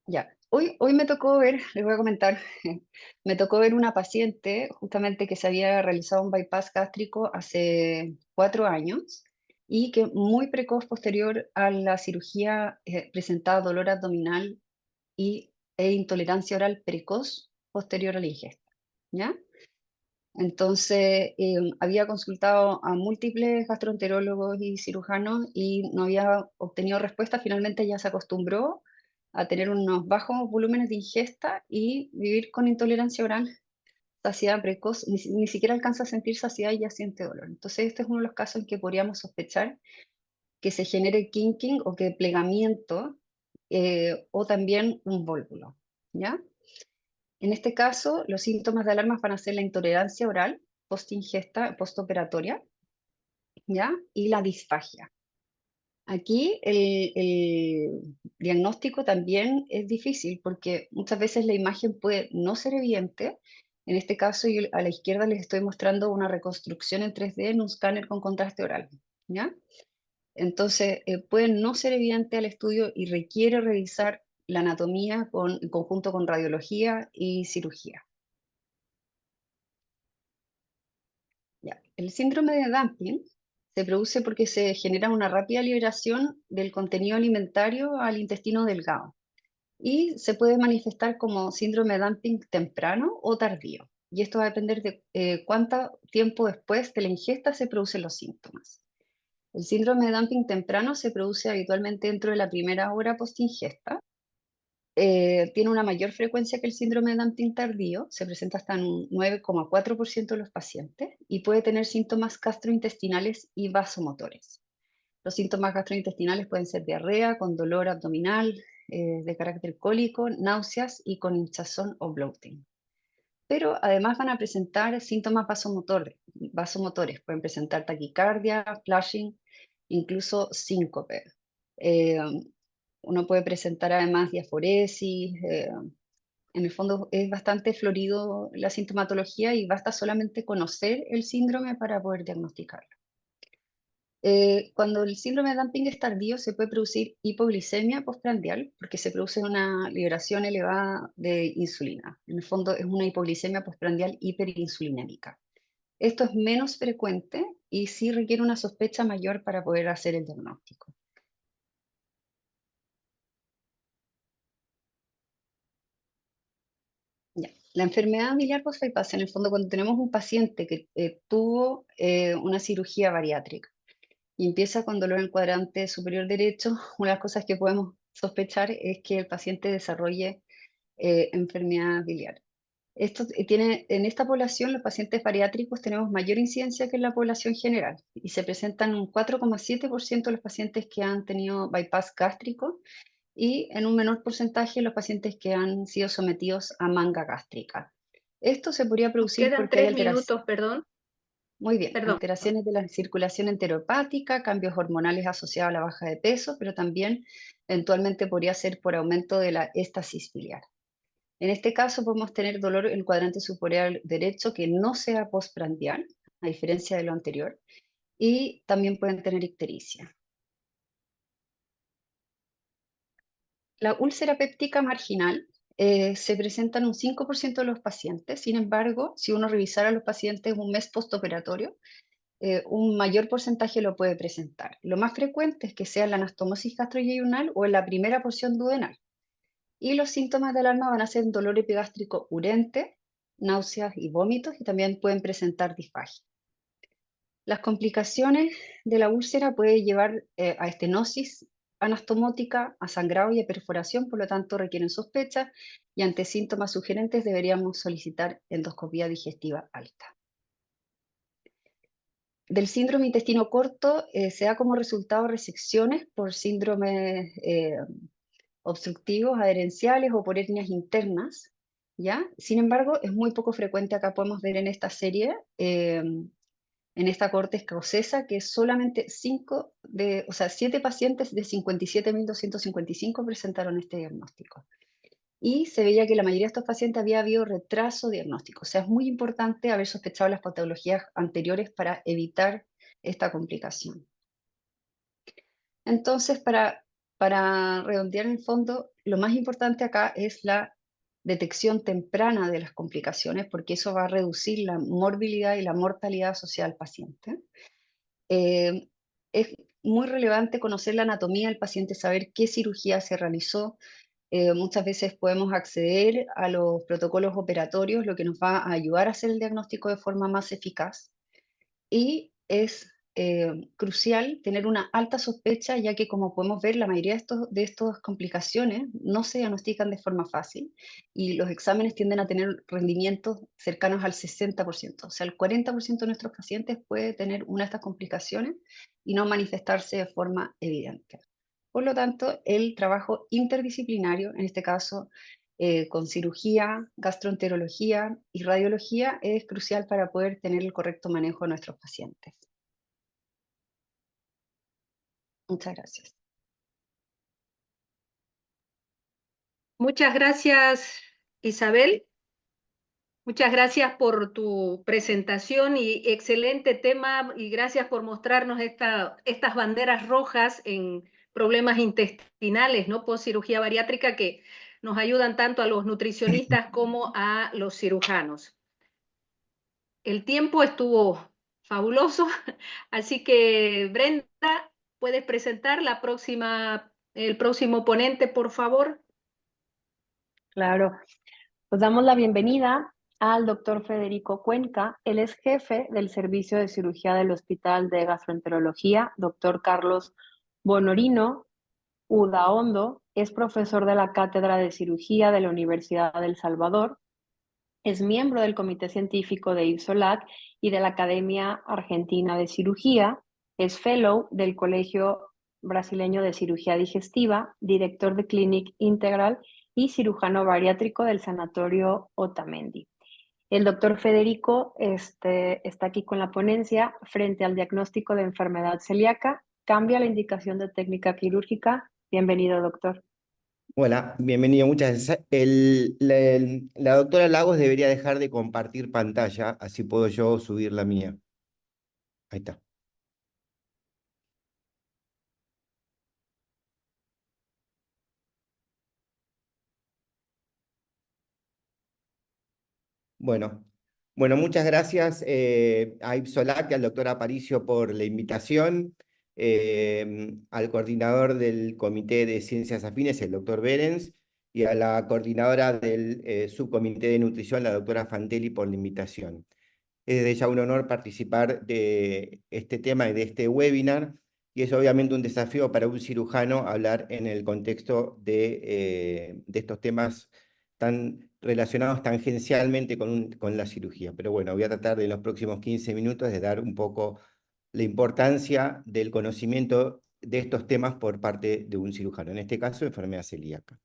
S5: Ya, hoy me tocó ver, les voy a comentar, me tocó ver una paciente justamente que se había realizado un bypass gástrico hace 4 años y que muy precoz posterior a la cirugía presentaba dolor abdominal e intolerancia oral precoz posterior a la ingesta. ¿Ya? Entonces, había consultado a múltiples gastroenterólogos y cirujanos y no había obtenido respuesta. Finalmente ya se acostumbró a tener unos bajos volúmenes de ingesta y vivir con intolerancia oral, saciedad precoz, ni siquiera alcanza a sentir saciedad y ya siente dolor. Entonces, este es uno de los casos en que podríamos sospechar que se genere kinking o que plegamiento o también un vólvulo. ¿Ya? En este caso, los síntomas de alarma van a ser la intolerancia oral, post-ingesta, postoperatoria, ¿ya? Y la disfagia. Aquí el diagnóstico también es difícil porque muchas veces la imagen puede no ser evidente. En este caso, yo a la izquierda les estoy mostrando una reconstrucción en 3D en un escáner con contraste oral, ¿ya? Entonces, puede no ser evidente al estudio y requiere revisar la anatomía en conjunto con radiología y cirugía. Ya. El síndrome de dumping se produce porque se genera una rápida liberación del contenido alimentario al intestino delgado y se puede manifestar como síndrome de dumping temprano o tardío. Y esto va a depender de cuánto tiempo después de la ingesta se producen los síntomas. El síndrome de dumping temprano se produce habitualmente dentro de la primera hora post-ingesta tiene una mayor frecuencia que el síndrome de dumping tardío, se presenta hasta en un 9,4% de los pacientes y puede tener síntomas gastrointestinales y vasomotores. Los síntomas gastrointestinales pueden ser diarrea, con dolor abdominal, de carácter cólico, náuseas y con hinchazón o bloating. Pero además van a presentar síntomas vasomotores. Pueden presentar taquicardia, flashing, incluso síncope. Uno puede presentar además diaforesis. En el fondo es bastante florido la sintomatología y basta solamente conocer el síndrome para poder diagnosticarlo. Cuando el síndrome de dumping es tardío, se puede producir hipoglicemia postprandial porque se produce una liberación elevada de insulina. En el fondo es una hipoglicemia postprandial hiperinsulinémica. Esto es menos frecuente y sí requiere una sospecha mayor para poder hacer el diagnóstico. Ya. La enfermedad biliar postbypass, en el fondo, cuando tenemos un paciente que tuvo una cirugía bariátrica y empieza con dolor en el cuadrante superior derecho, una de las cosas que podemos sospechar es que el paciente desarrolle enfermedad biliar. En esta población, los pacientes bariátricos tenemos mayor incidencia que en la población general y se presentan un 4,7% de los pacientes que han tenido bypass gástrico y en un menor porcentaje los pacientes que han sido sometidos a manga gástrica. Esto se podría
S3: Nos
S5: producir
S3: quedan
S5: porque hay
S3: 3 minutos, perdón.
S5: Muy bien,
S3: Perdón.
S5: alteraciones de la circulación enteropática, cambios hormonales asociados a la baja de peso, pero también eventualmente podría ser por aumento de la éstasis biliar. En este caso podemos tener dolor en el cuadrante superior derecho que no sea postprandial, a diferencia de lo anterior, y también pueden tener ictericia. La úlcera péptica marginal se presenta en un 5% de los pacientes. Sin embargo, si uno revisara a los pacientes un mes postoperatorio, un mayor porcentaje lo puede presentar. Lo más frecuente es que sea en la anastomosis gastroyeyunal o en la primera porción duodenal. Y los síntomas de alarma van a ser dolor epigástrico urente, náuseas y vómitos, y también pueden presentar disfagia. Las complicaciones de la úlcera pueden llevar a estenosis anastomótica, a sangrado y a perforación, por lo tanto requieren sospecha y ante síntomas sugerentes deberíamos solicitar endoscopía digestiva alta. Del síndrome intestino corto se da como resultado resecciones por síndromes obstructivos, adherenciales o por hernias internas, ¿ya? Sin embargo, es muy poco frecuente. Acá podemos ver en esta serie, en esta corte escocesa, que solamente 7 pacientes de 57.255 presentaron este diagnóstico. Y se veía que la mayoría de estos pacientes había habido retraso diagnóstico. O sea, es muy importante haber sospechado las patologías anteriores para evitar esta complicación. Entonces, para redondear en el fondo, lo más importante acá es la detección temprana de las complicaciones, porque eso va a reducir la morbilidad y la mortalidad asociada al paciente. Es muy relevante conocer la anatomía del paciente, saber qué cirugía se realizó. Muchas veces podemos acceder a los protocolos operatorios, lo que nos va a ayudar a hacer el diagnóstico de forma más eficaz. Y es crucial tener una alta sospecha, ya que como podemos ver, la mayoría de estas complicaciones no se diagnostican de forma fácil y los exámenes tienden a tener rendimientos cercanos al 60%. O sea, el 40% de nuestros pacientes puede tener una de estas complicaciones y no manifestarse de forma evidente. Por lo tanto, el trabajo interdisciplinario, en este caso con cirugía, gastroenterología y radiología, es crucial para poder tener el correcto manejo de nuestros pacientes. Muchas gracias.
S3: Muchas gracias, Isabel. Muchas gracias por tu presentación y excelente tema y gracias por mostrarnos estas banderas rojas en problemas intestinales, ¿no? Post cirugía bariátrica que nos ayudan tanto a los nutricionistas como a los cirujanos. El tiempo estuvo fabuloso, así que Brenda, ¿puedes presentar el próximo ponente, por favor?
S2: Claro, pues damos la bienvenida al doctor Federico Cuenca. Él es jefe del Servicio de Cirugía del Hospital de Gastroenterología, doctor Carlos Bonorino. Udaondo es profesor de la Cátedra de Cirugía de la Universidad de El Salvador, es miembro del Comité Científico de IPSOLAC y de la Academia Argentina de Cirugía, es fellow del Colegio Brasileño de Cirugía Digestiva, director de Clinic Integral y cirujano bariátrico del Sanatorio Otamendi. El doctor Federico está aquí con la ponencia frente al diagnóstico de enfermedad celíaca. Cambia la indicación de técnica quirúrgica. Bienvenido, doctor.
S7: Hola, bienvenido, muchas gracias. La doctora Lagos debería dejar de compartir pantalla, así puedo yo subir la mía. Ahí está. Bueno, muchas gracias a Ipsolac y al doctor Aparicio por la invitación, al coordinador del Comité de Ciencias Afines, el doctor Berens, y a la coordinadora del subcomité de nutrición, la doctora Fantelli, por la invitación. Es desde ya un honor participar de este tema y de este webinar, y es obviamente un desafío para un cirujano hablar en el contexto de estos temas tan relacionados tangencialmente con la cirugía. Pero bueno, voy a tratar de en los próximos 15 minutos de dar un poco la importancia del conocimiento de estos temas por parte de un cirujano, en este caso enfermedad celíaca.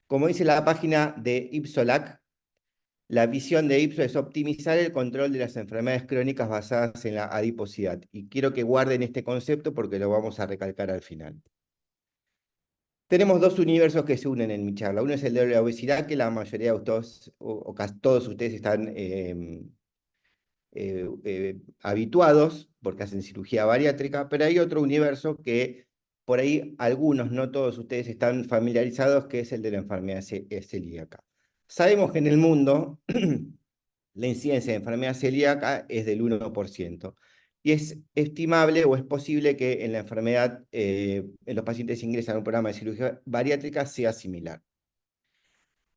S7: Como dice la página de Ipsolac, la visión de Ipsos es optimizar el control de las enfermedades crónicas basadas en la adiposidad. Y quiero que guarden este concepto porque lo vamos a recalcar al final. Tenemos dos universos que se unen en mi charla. Uno es el de la obesidad, que la mayoría de ustedes, o casi todos ustedes están habituados, porque hacen cirugía bariátrica, pero hay otro universo que por ahí algunos, no todos ustedes están familiarizados, que es el de la enfermedad celíaca. Sabemos que en el mundo la incidencia de enfermedad celíaca es del 1%. Y es estimable o es posible que en la enfermedad, en los pacientes que ingresan a un programa de cirugía bariátrica sea similar.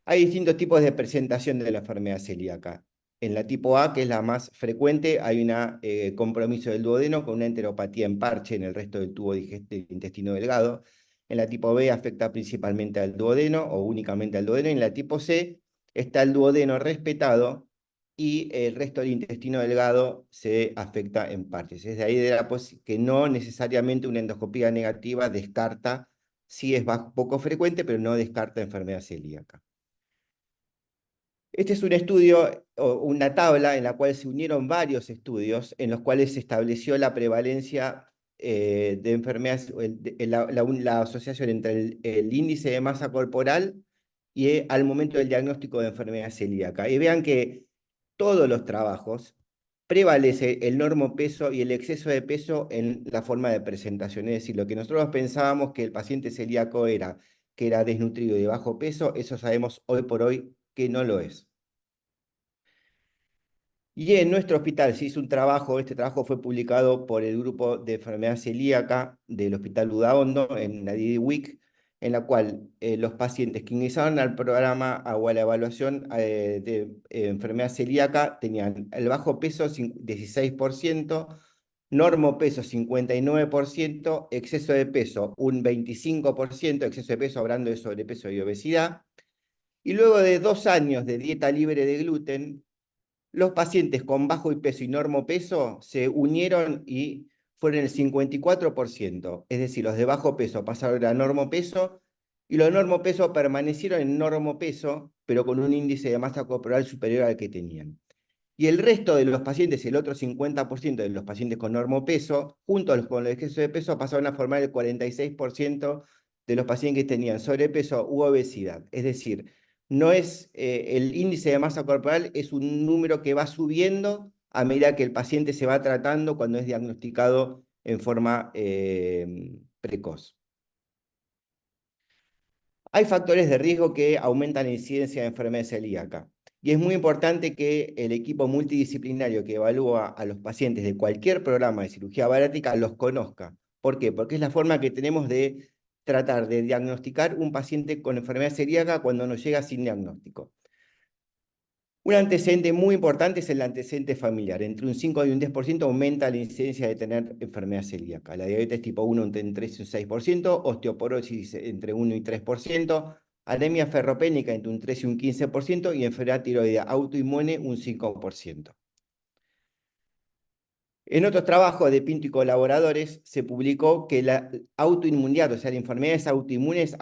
S7: Hay distintos tipos de presentación de la enfermedad celíaca. En la tipo A, que es la más frecuente, hay un compromiso del duodeno con una enteropatía en parche en el resto del tubo del intestino delgado. En la tipo B afecta principalmente al duodeno o únicamente al duodeno. En la tipo C está el duodeno respetado y el resto del intestino delgado se afecta en parches. Es de ahí que no necesariamente una endoscopía negativa descarta, sí es poco frecuente, pero no descarta enfermedad celíaca. Este es un estudio, o una tabla en la cual se unieron varios estudios en los cuales se estableció la prevalencia de enfermedades, la asociación entre el índice de masa corporal y al momento del diagnóstico de enfermedad celíaca. Y vean que todos los trabajos prevalece el normopeso y el exceso de peso en la forma de presentación. Es decir, lo que nosotros pensábamos que el paciente celíaco era, que era desnutrido y de bajo peso, eso sabemos hoy por hoy que no lo es. Y en nuestro hospital se hizo un trabajo, este trabajo fue publicado por el grupo de enfermedad celíaca del Hospital Udaondo en la DDWIC, en la cual los pacientes que ingresaron al programa o a la evaluación de enfermedad celíaca tenían el bajo peso 16%, normopeso 59%, exceso de peso un 25%, exceso de peso hablando de sobrepeso y obesidad. Y luego de 2 años de dieta libre de gluten, los pacientes con bajo peso y normopeso se unieron y fueron el 54%. Es decir, los de bajo peso pasaron a normopeso y los de normopeso permanecieron en normopeso, pero con un índice de masa corporal superior al que tenían. Y el resto de los pacientes, el otro 50% de los pacientes con normopeso, junto con el exceso de peso, pasaron a formar el 46% de los pacientes que tenían sobrepeso u obesidad. Es decir, no es el índice de masa corporal, es un número que va subiendo a medida que el paciente se va tratando cuando es diagnosticado en forma precoz. Hay factores de riesgo que aumentan la incidencia de enfermedad celíaca. Y es muy importante que el equipo multidisciplinario que evalúa a los pacientes de cualquier programa de cirugía bariátrica los conozca. ¿Por qué? Porque es la forma que tenemos de tratar de diagnosticar un paciente con enfermedad celíaca cuando nos llega sin diagnóstico. Un antecedente muy importante es el antecedente familiar. Entre un 5 y un 10% aumenta la incidencia de tener enfermedad celíaca. La diabetes tipo 1 entre un 3 y un 6%, osteoporosis entre 1 y 3%, anemia ferropénica entre un 3 y un 15% y enfermedad tiroidea autoinmune un 5%. En otros trabajos de Pinto y colaboradores se publicó que la autoinmunidad, o sea, las enfermedades autoinmunes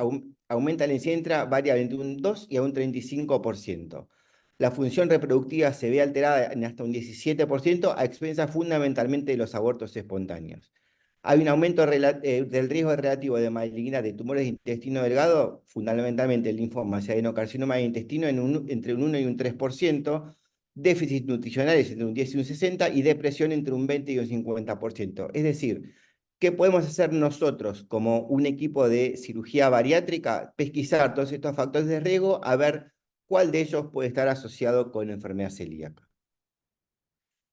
S7: aumenta la incidencia variable entre un 2 y a un 35%. La función reproductiva se ve alterada en hasta un 17% a expensas fundamentalmente de los abortos espontáneos. Hay un aumento del riesgo relativo de malignidad de tumores de intestino delgado, fundamentalmente el linfoma y adenocarcinoma de intestino, entre un 1 y un 3%, déficits nutricionales entre un 10 y un 60% y depresión entre un 20 y un 50%. Es decir, ¿qué podemos hacer nosotros como un equipo de cirugía bariátrica? Pesquisar todos estos factores de riesgo a ver cuál de ellos puede estar asociado con enfermedad celíaca.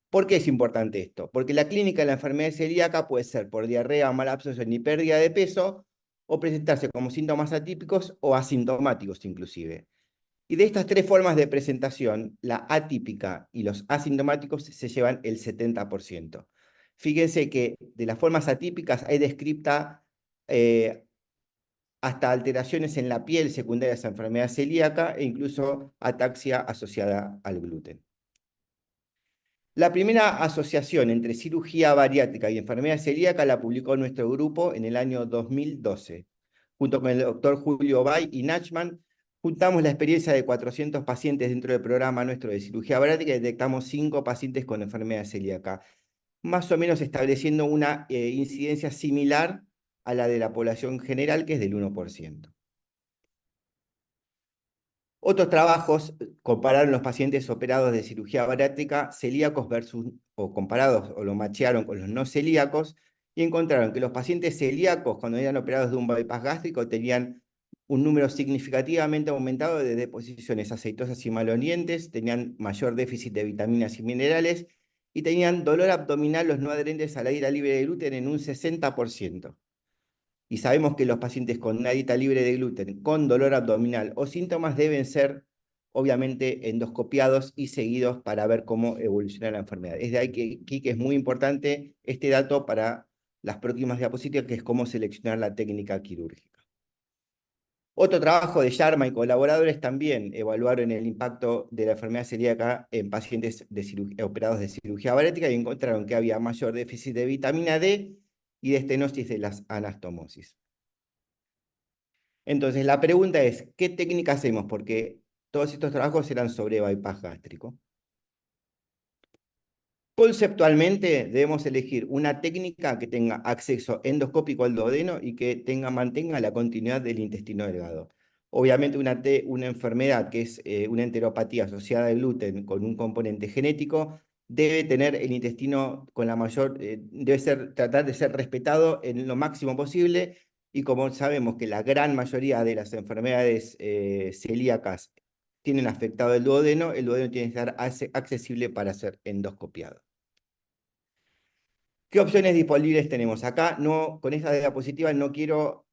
S7: ¿Por qué es importante esto? Porque la clínica de la enfermedad celíaca puede ser por diarrea, mala absorción y pérdida de peso, o presentarse como síntomas atípicos o asintomáticos inclusive. Y de estas tres formas de presentación, la atípica y los asintomáticos se llevan el 70%. Fíjense que de las formas atípicas hay descripta hasta alteraciones en la piel secundarias a enfermedad celíaca e incluso ataxia asociada al gluten. La primera asociación entre cirugía bariátrica y enfermedad celíaca la publicó nuestro grupo en el año 2012. Junto con el doctor Julio Bay y Nachman, juntamos la experiencia de 400 pacientes dentro del programa nuestro de cirugía bariátrica y detectamos 5 pacientes con enfermedad celíaca, más o menos estableciendo una incidencia similar a la de la población general, que es del 1%. Otros trabajos compararon los pacientes operados de cirugía bariátrica celíacos o comparados, o lo machearon con los no celíacos, y encontraron que los pacientes celíacos, cuando eran operados de un bypass gástrico, tenían un número significativamente aumentado de deposiciones aceitosas y malolientes, tenían mayor déficit de vitaminas y minerales, y tenían dolor abdominal los no adherentes a la dieta libre de gluten en un 60%. Y sabemos que los pacientes con una dieta libre de gluten, con dolor abdominal o síntomas deben ser, obviamente, endoscopiados y seguidos para ver cómo evoluciona la enfermedad. Es de ahí que es muy importante este dato para las próximas diapositivas, que es cómo seleccionar la técnica quirúrgica. Otro trabajo de Sharma y colaboradores también evaluaron el impacto de la enfermedad celíaca en pacientes operados de cirugía bariátrica y encontraron que había mayor déficit de vitamina D y de estenosis de las anastomosis. Entonces, la pregunta es, ¿qué técnica hacemos? Porque todos estos trabajos eran sobre bypass gástrico. Conceptualmente, debemos elegir una técnica que tenga acceso endoscópico al duodeno y que mantenga la continuidad del intestino delgado. Obviamente, una enfermedad que es una enteropatía asociada al gluten con un componente genético debe tener el intestino con la mayor, tratar de ser respetado en lo máximo posible, y como sabemos que la gran mayoría de las enfermedades celíacas tienen afectado el duodeno tiene que estar accesible para ser endoscopiado. ¿Qué opciones disponibles tenemos acá? No, con esta diapositiva no quiero,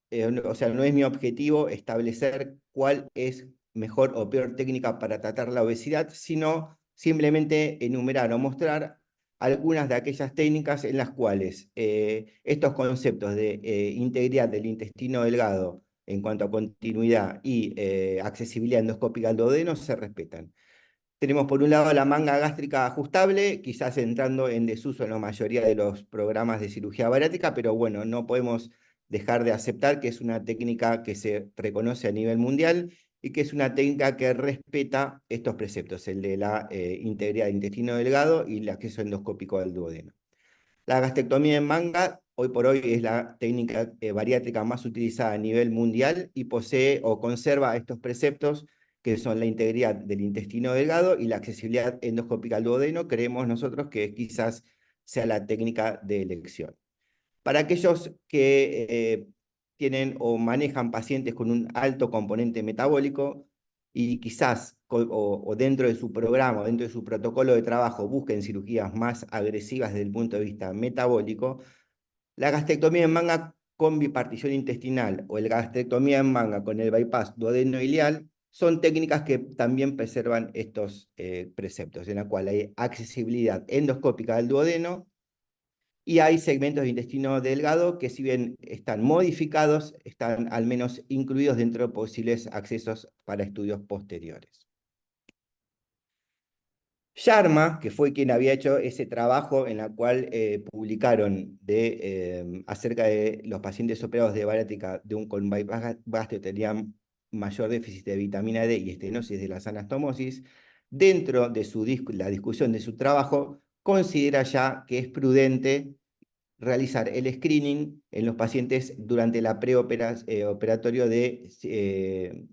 S7: o sea, no es mi objetivo establecer cuál es mejor o peor técnica para tratar la obesidad, sino simplemente enumerar o mostrar algunas de aquellas técnicas en las cuales estos conceptos de integridad del intestino delgado en cuanto a continuidad y accesibilidad endoscópica al duodeno se respetan. Tenemos por un lado la manga gástrica ajustable, quizás entrando en desuso en la mayoría de los programas de cirugía bariátrica, pero bueno, no podemos dejar de aceptar que es una técnica que se reconoce a nivel mundial y que es una técnica que respeta estos preceptos, el de la integridad del intestino delgado y el acceso endoscópico al duodeno. La gastrectomía en manga, hoy por hoy, es la técnica bariátrica más utilizada a nivel mundial y posee o conserva estos preceptos que son la integridad del intestino delgado y la accesibilidad endoscópica al duodeno. Creemos nosotros que quizás sea la técnica de elección. Para aquellos que tienen o manejan pacientes con un alto componente metabólico y quizás o dentro de su programa, dentro de su protocolo de trabajo, busquen cirugías más agresivas desde el punto de vista metabólico, la gastrectomía en manga con bipartición intestinal o la gastrectomía en manga con el bypass duodeno-ileal son técnicas que también preservan estos preceptos, en la cual hay accesibilidad endoscópica del duodeno y hay segmentos de intestino delgado que, si bien están modificados, están al menos incluidos dentro de posibles accesos para estudios posteriores. Sharma, que fue quien había hecho ese trabajo en la cual publicaron acerca de los pacientes operados de bariátrica con bypass gástrico tenían mayor déficit de vitamina D y estenosis de las anastomosis, dentro de la discusión de su trabajo, considera ya que es prudente realizar el screening en los pacientes durante la preoperatorio de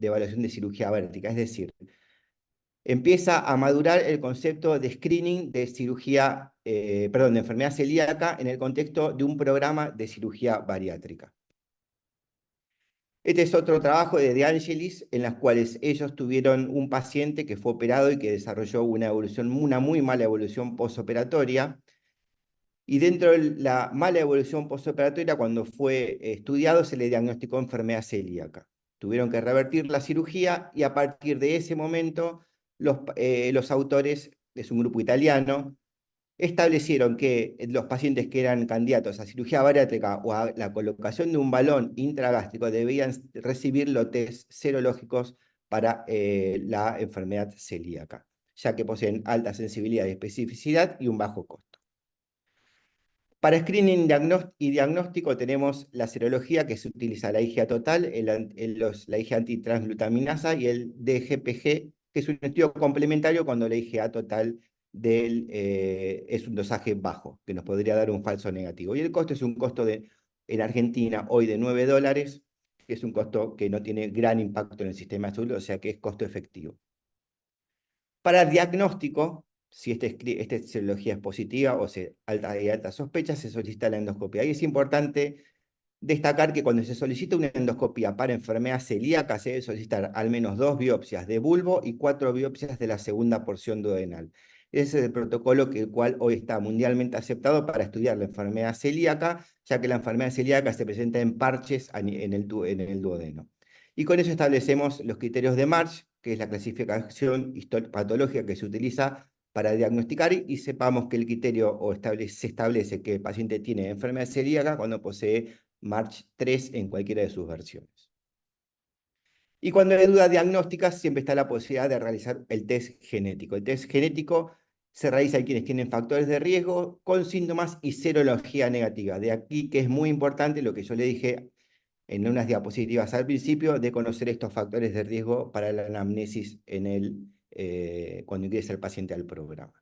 S7: evaluación de cirugía bariátrica, es decir, empieza a madurar el concepto de screening de de enfermedad celíaca en el contexto de un programa de cirugía bariátrica. Este es otro trabajo de De Angelis, en las cuales ellos tuvieron un paciente que fue operado y que desarrolló una muy mala evolución postoperatoria. Y dentro de la mala evolución postoperatoria, cuando fue estudiado, se le diagnosticó enfermedad celíaca. Tuvieron que revertir la cirugía y a partir de ese momento los autores, es un grupo italiano, establecieron que los pacientes que eran candidatos a cirugía bariátrica o a la colocación de un balón intragástrico debían recibir los test serológicos para la enfermedad celíaca, ya que poseen alta sensibilidad y especificidad y un bajo costo. Para screening y diagnóstico tenemos la serología, que se utiliza la IgA total, la IgA antitransglutaminasa y el DGPG, que es un estudio complementario cuando la IgA total es un dosaje bajo, que nos podría dar un falso negativo. Y el costo es un costo en Argentina hoy de $9, que es un costo que no tiene gran impacto en el sistema de salud, o sea que es costo efectivo. Para el diagnóstico, si esta serología es positiva o hay alta sospecha, se solicita la endoscopia. Y es importante destacar que cuando se solicita una endoscopia para enfermedad celíaca, se debe solicitar al menos 2 biopsias de bulbo y 4 biopsias de la segunda porción duodenal. Ese es el protocolo el cual hoy está mundialmente aceptado para estudiar la enfermedad celíaca, ya que la enfermedad celíaca se presenta en parches en el duodeno. Y con eso establecemos los criterios de March, que es la clasificación patológica que se utiliza para diagnosticar, y sepamos que el criterio se establece que el paciente tiene enfermedad celíaca cuando posee March 3 en cualquiera de sus versiones. Y cuando hay dudas diagnósticas, siempre está la posibilidad de realizar el test genético. El test genético se realiza en quienes tienen factores de riesgo con síntomas y serología negativa. De aquí que es muy importante lo que yo le dije en unas diapositivas al principio, de conocer estos factores de riesgo para la anamnesis cuando ingresa el paciente al programa.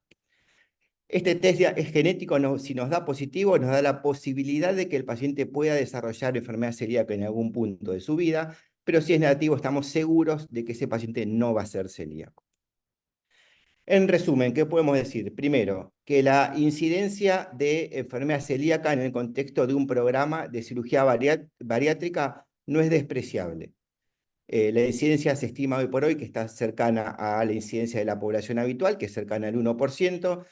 S7: Este test es genético, si nos da positivo, nos da la posibilidad de que el paciente pueda desarrollar enfermedad celíaca en algún punto de su vida, pero si es negativo, estamos seguros de que ese paciente no va a ser celíaco. En resumen, ¿qué podemos decir? Primero, que la incidencia de enfermedad celíaca en el contexto de un programa de cirugía bariátrica no es despreciable. La incidencia se estima hoy por hoy que está cercana a la incidencia de la población habitual, que es cercana al 1%,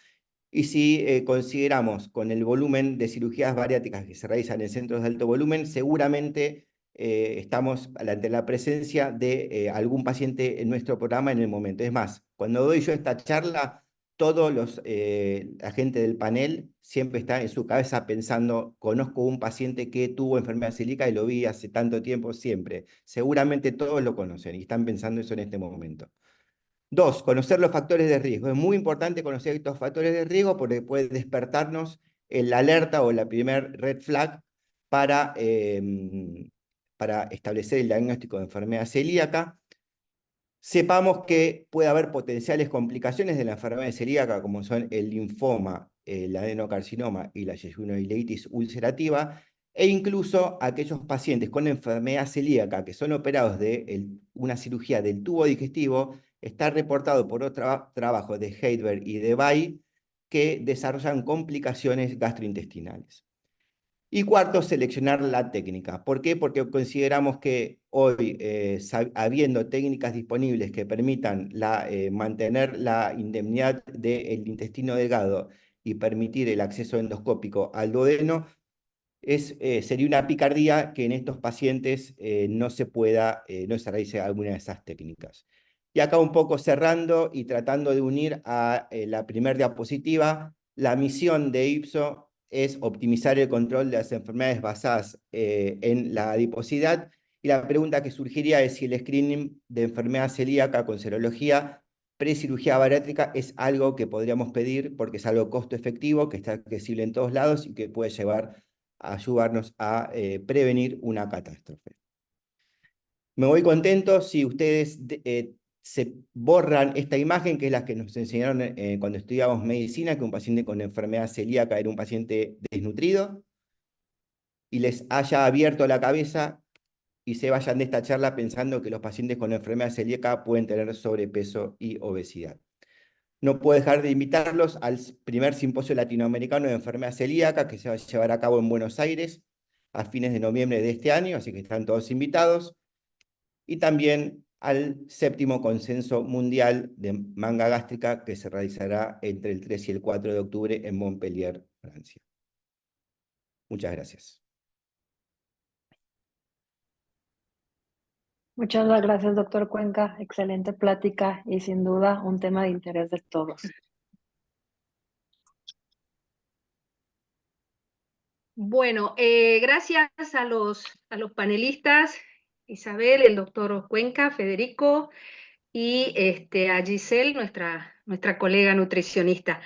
S7: y si consideramos con el volumen de cirugías bariátricas que se realizan en centros de alto volumen, seguramente estamos ante la presencia de algún paciente en nuestro programa en el momento. Es más, cuando doy yo esta charla, la gente del panel siempre está en su cabeza pensando, conozco un paciente que tuvo enfermedad celíaca y lo vi hace tanto tiempo, siempre. Seguramente todos lo conocen y están pensando eso en este momento. 2, conocer los factores de riesgo. Es muy importante conocer estos factores de riesgo porque puede despertarnos la alerta o la primer red flag para establecer el diagnóstico de enfermedad celíaca. Sepamos que puede haber potenciales complicaciones de la enfermedad celíaca, como son el linfoma, el adenocarcinoma y la yejunoileitis ulcerativa, e incluso aquellos pacientes con enfermedad celíaca que son operados de una cirugía del tubo digestivo. Está reportado por otro trabajo de Heidelberg y de Bay que desarrollan complicaciones gastrointestinales. Y cuarto, seleccionar la técnica. ¿Por qué? Porque consideramos que hoy, habiendo técnicas disponibles que permitan mantener la indemnidad del intestino delgado y permitir el acceso endoscópico al duodeno, sería una picardía que en estos pacientes no se realice alguna de esas técnicas. Y acá un poco cerrando y tratando de unir a la primera diapositiva, la misión de IPSO es optimizar el control de las enfermedades basadas en la adiposidad. Y la pregunta que surgiría es si el screening de enfermedad celíaca con serología precirugía bariátrica es algo que podríamos pedir porque es algo costo efectivo, que está accesible en todos lados y que puede ayudarnos a prevenir una catástrofe. Me voy contento si ustedes se borran esta imagen, que es la que nos enseñaron cuando estudiábamos medicina, que un paciente con enfermedad celíaca era un paciente desnutrido, y les haya abierto la cabeza y se vayan de esta charla pensando que los pacientes con enfermedad celíaca pueden tener sobrepeso y obesidad. No puedo dejar de invitarlos al primer simposio latinoamericano de enfermedad celíaca que se va a llevar a cabo en Buenos Aires a fines de noviembre de este año, así que están todos invitados. Y también al 7º Consenso Mundial de Manga Gástrica que se realizará entre el 3 y el 4 de octubre en Montpellier, Francia. Muchas gracias.
S2: Muchas gracias, doctor Cuenca. Excelente plática y sin duda un tema de interés de todos.
S3: Bueno, gracias a los panelistas, Isabel, el doctor Cuenca, Federico y a Giselle, nuestra colega nutricionista.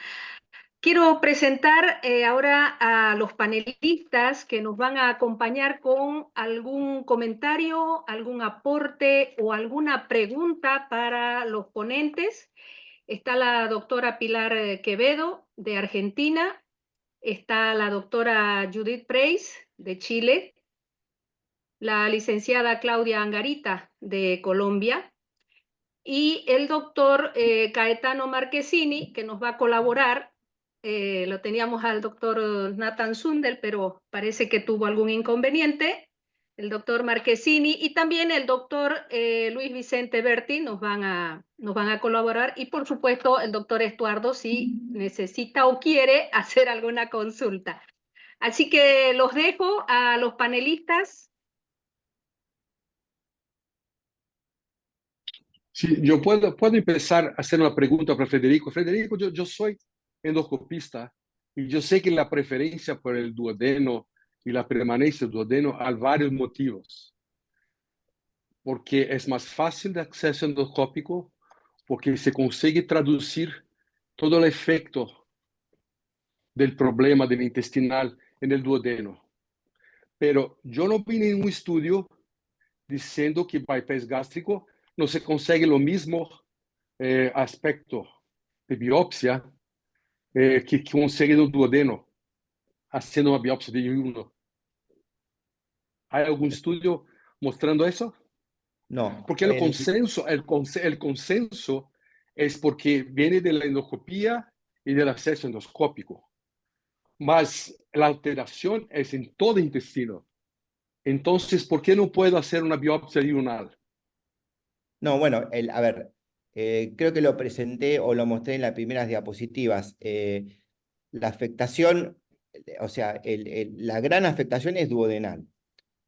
S3: Quiero presentar ahora a los panelistas que nos van a acompañar con algún comentario, algún aporte o alguna pregunta para los ponentes. Está la doctora Pilar Quevedo, de Argentina. Está la doctora Judith Preis, de Chile. La licenciada Claudia Angarita, de Colombia. Y el doctor Caetano Marchesini, que nos va a colaborar. Lo teníamos al doctor Nathan Sundel, pero parece que tuvo algún inconveniente. El doctor Marchesini y también el doctor Luis Vicente Berti nos van a colaborar. Y por supuesto el doctor Estuardo si necesita o quiere hacer alguna consulta. Así que los dejo a los panelistas.
S8: Sí, yo puedo empezar a hacer una pregunta para Federico. Federico, yo soy endoscopista y yo sé que la preferencia por el duodeno y la permanencia del duodeno hay varios motivos. Porque es más fácil de acceso endoscópico, porque se consigue traducir todo el efecto del problema del intestinal en el duodeno. Pero yo no vi ningún estudio diciendo que bypass gástrico no se consigue lo mismo aspecto de biopsia que consigue el duodeno haciendo una biopsia de yeyuno. ¿Hay algún estudio mostrando eso?
S7: No.
S8: Porque el consenso es porque viene de la endoscopía y del acceso endoscópico. Mas la alteración es en todo el intestino. Entonces, ¿por qué no puedo hacer una biopsia yeyunal?
S7: No, bueno, a ver, creo que lo presenté o lo mostré en las primeras diapositivas. La afectación, o sea, la gran afectación es duodenal.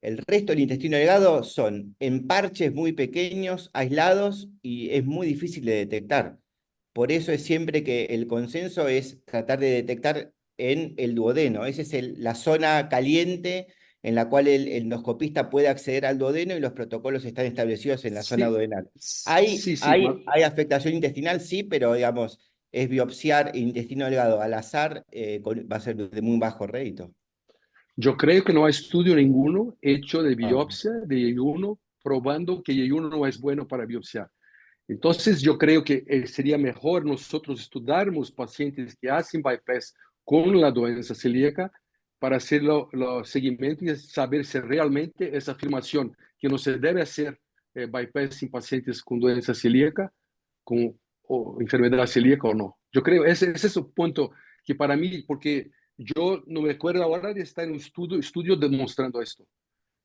S7: El resto del intestino delgado son en parches muy pequeños, aislados, y es muy difícil de detectar. Por eso es siempre que el consenso es tratar de detectar en el duodeno. Esa es la zona caliente en la cual el endoscopista puede acceder al duodeno y los protocolos están establecidos en la zona duodenal. ¿Hay afectación intestinal? Sí, pero digamos, es biopsiar intestino delgado al azar, va a ser de muy bajo rédito.
S8: Yo creo que no hay estudio ninguno hecho de biopsia de yeyuno probando que yeyuno no es bueno para biopsiar. Entonces, yo creo que sería mejor nosotros estudarmos pacientes que hacen bypass con la doença celíaca para hacer los seguimientos y saber si realmente esa afirmación que no se debe hacer bypass en pacientes con doença celíaca, con enfermedad celíaca o no. Yo creo ese es un punto que para mí, porque yo no me acuerdo ahora de estar en un estudio demostrando esto.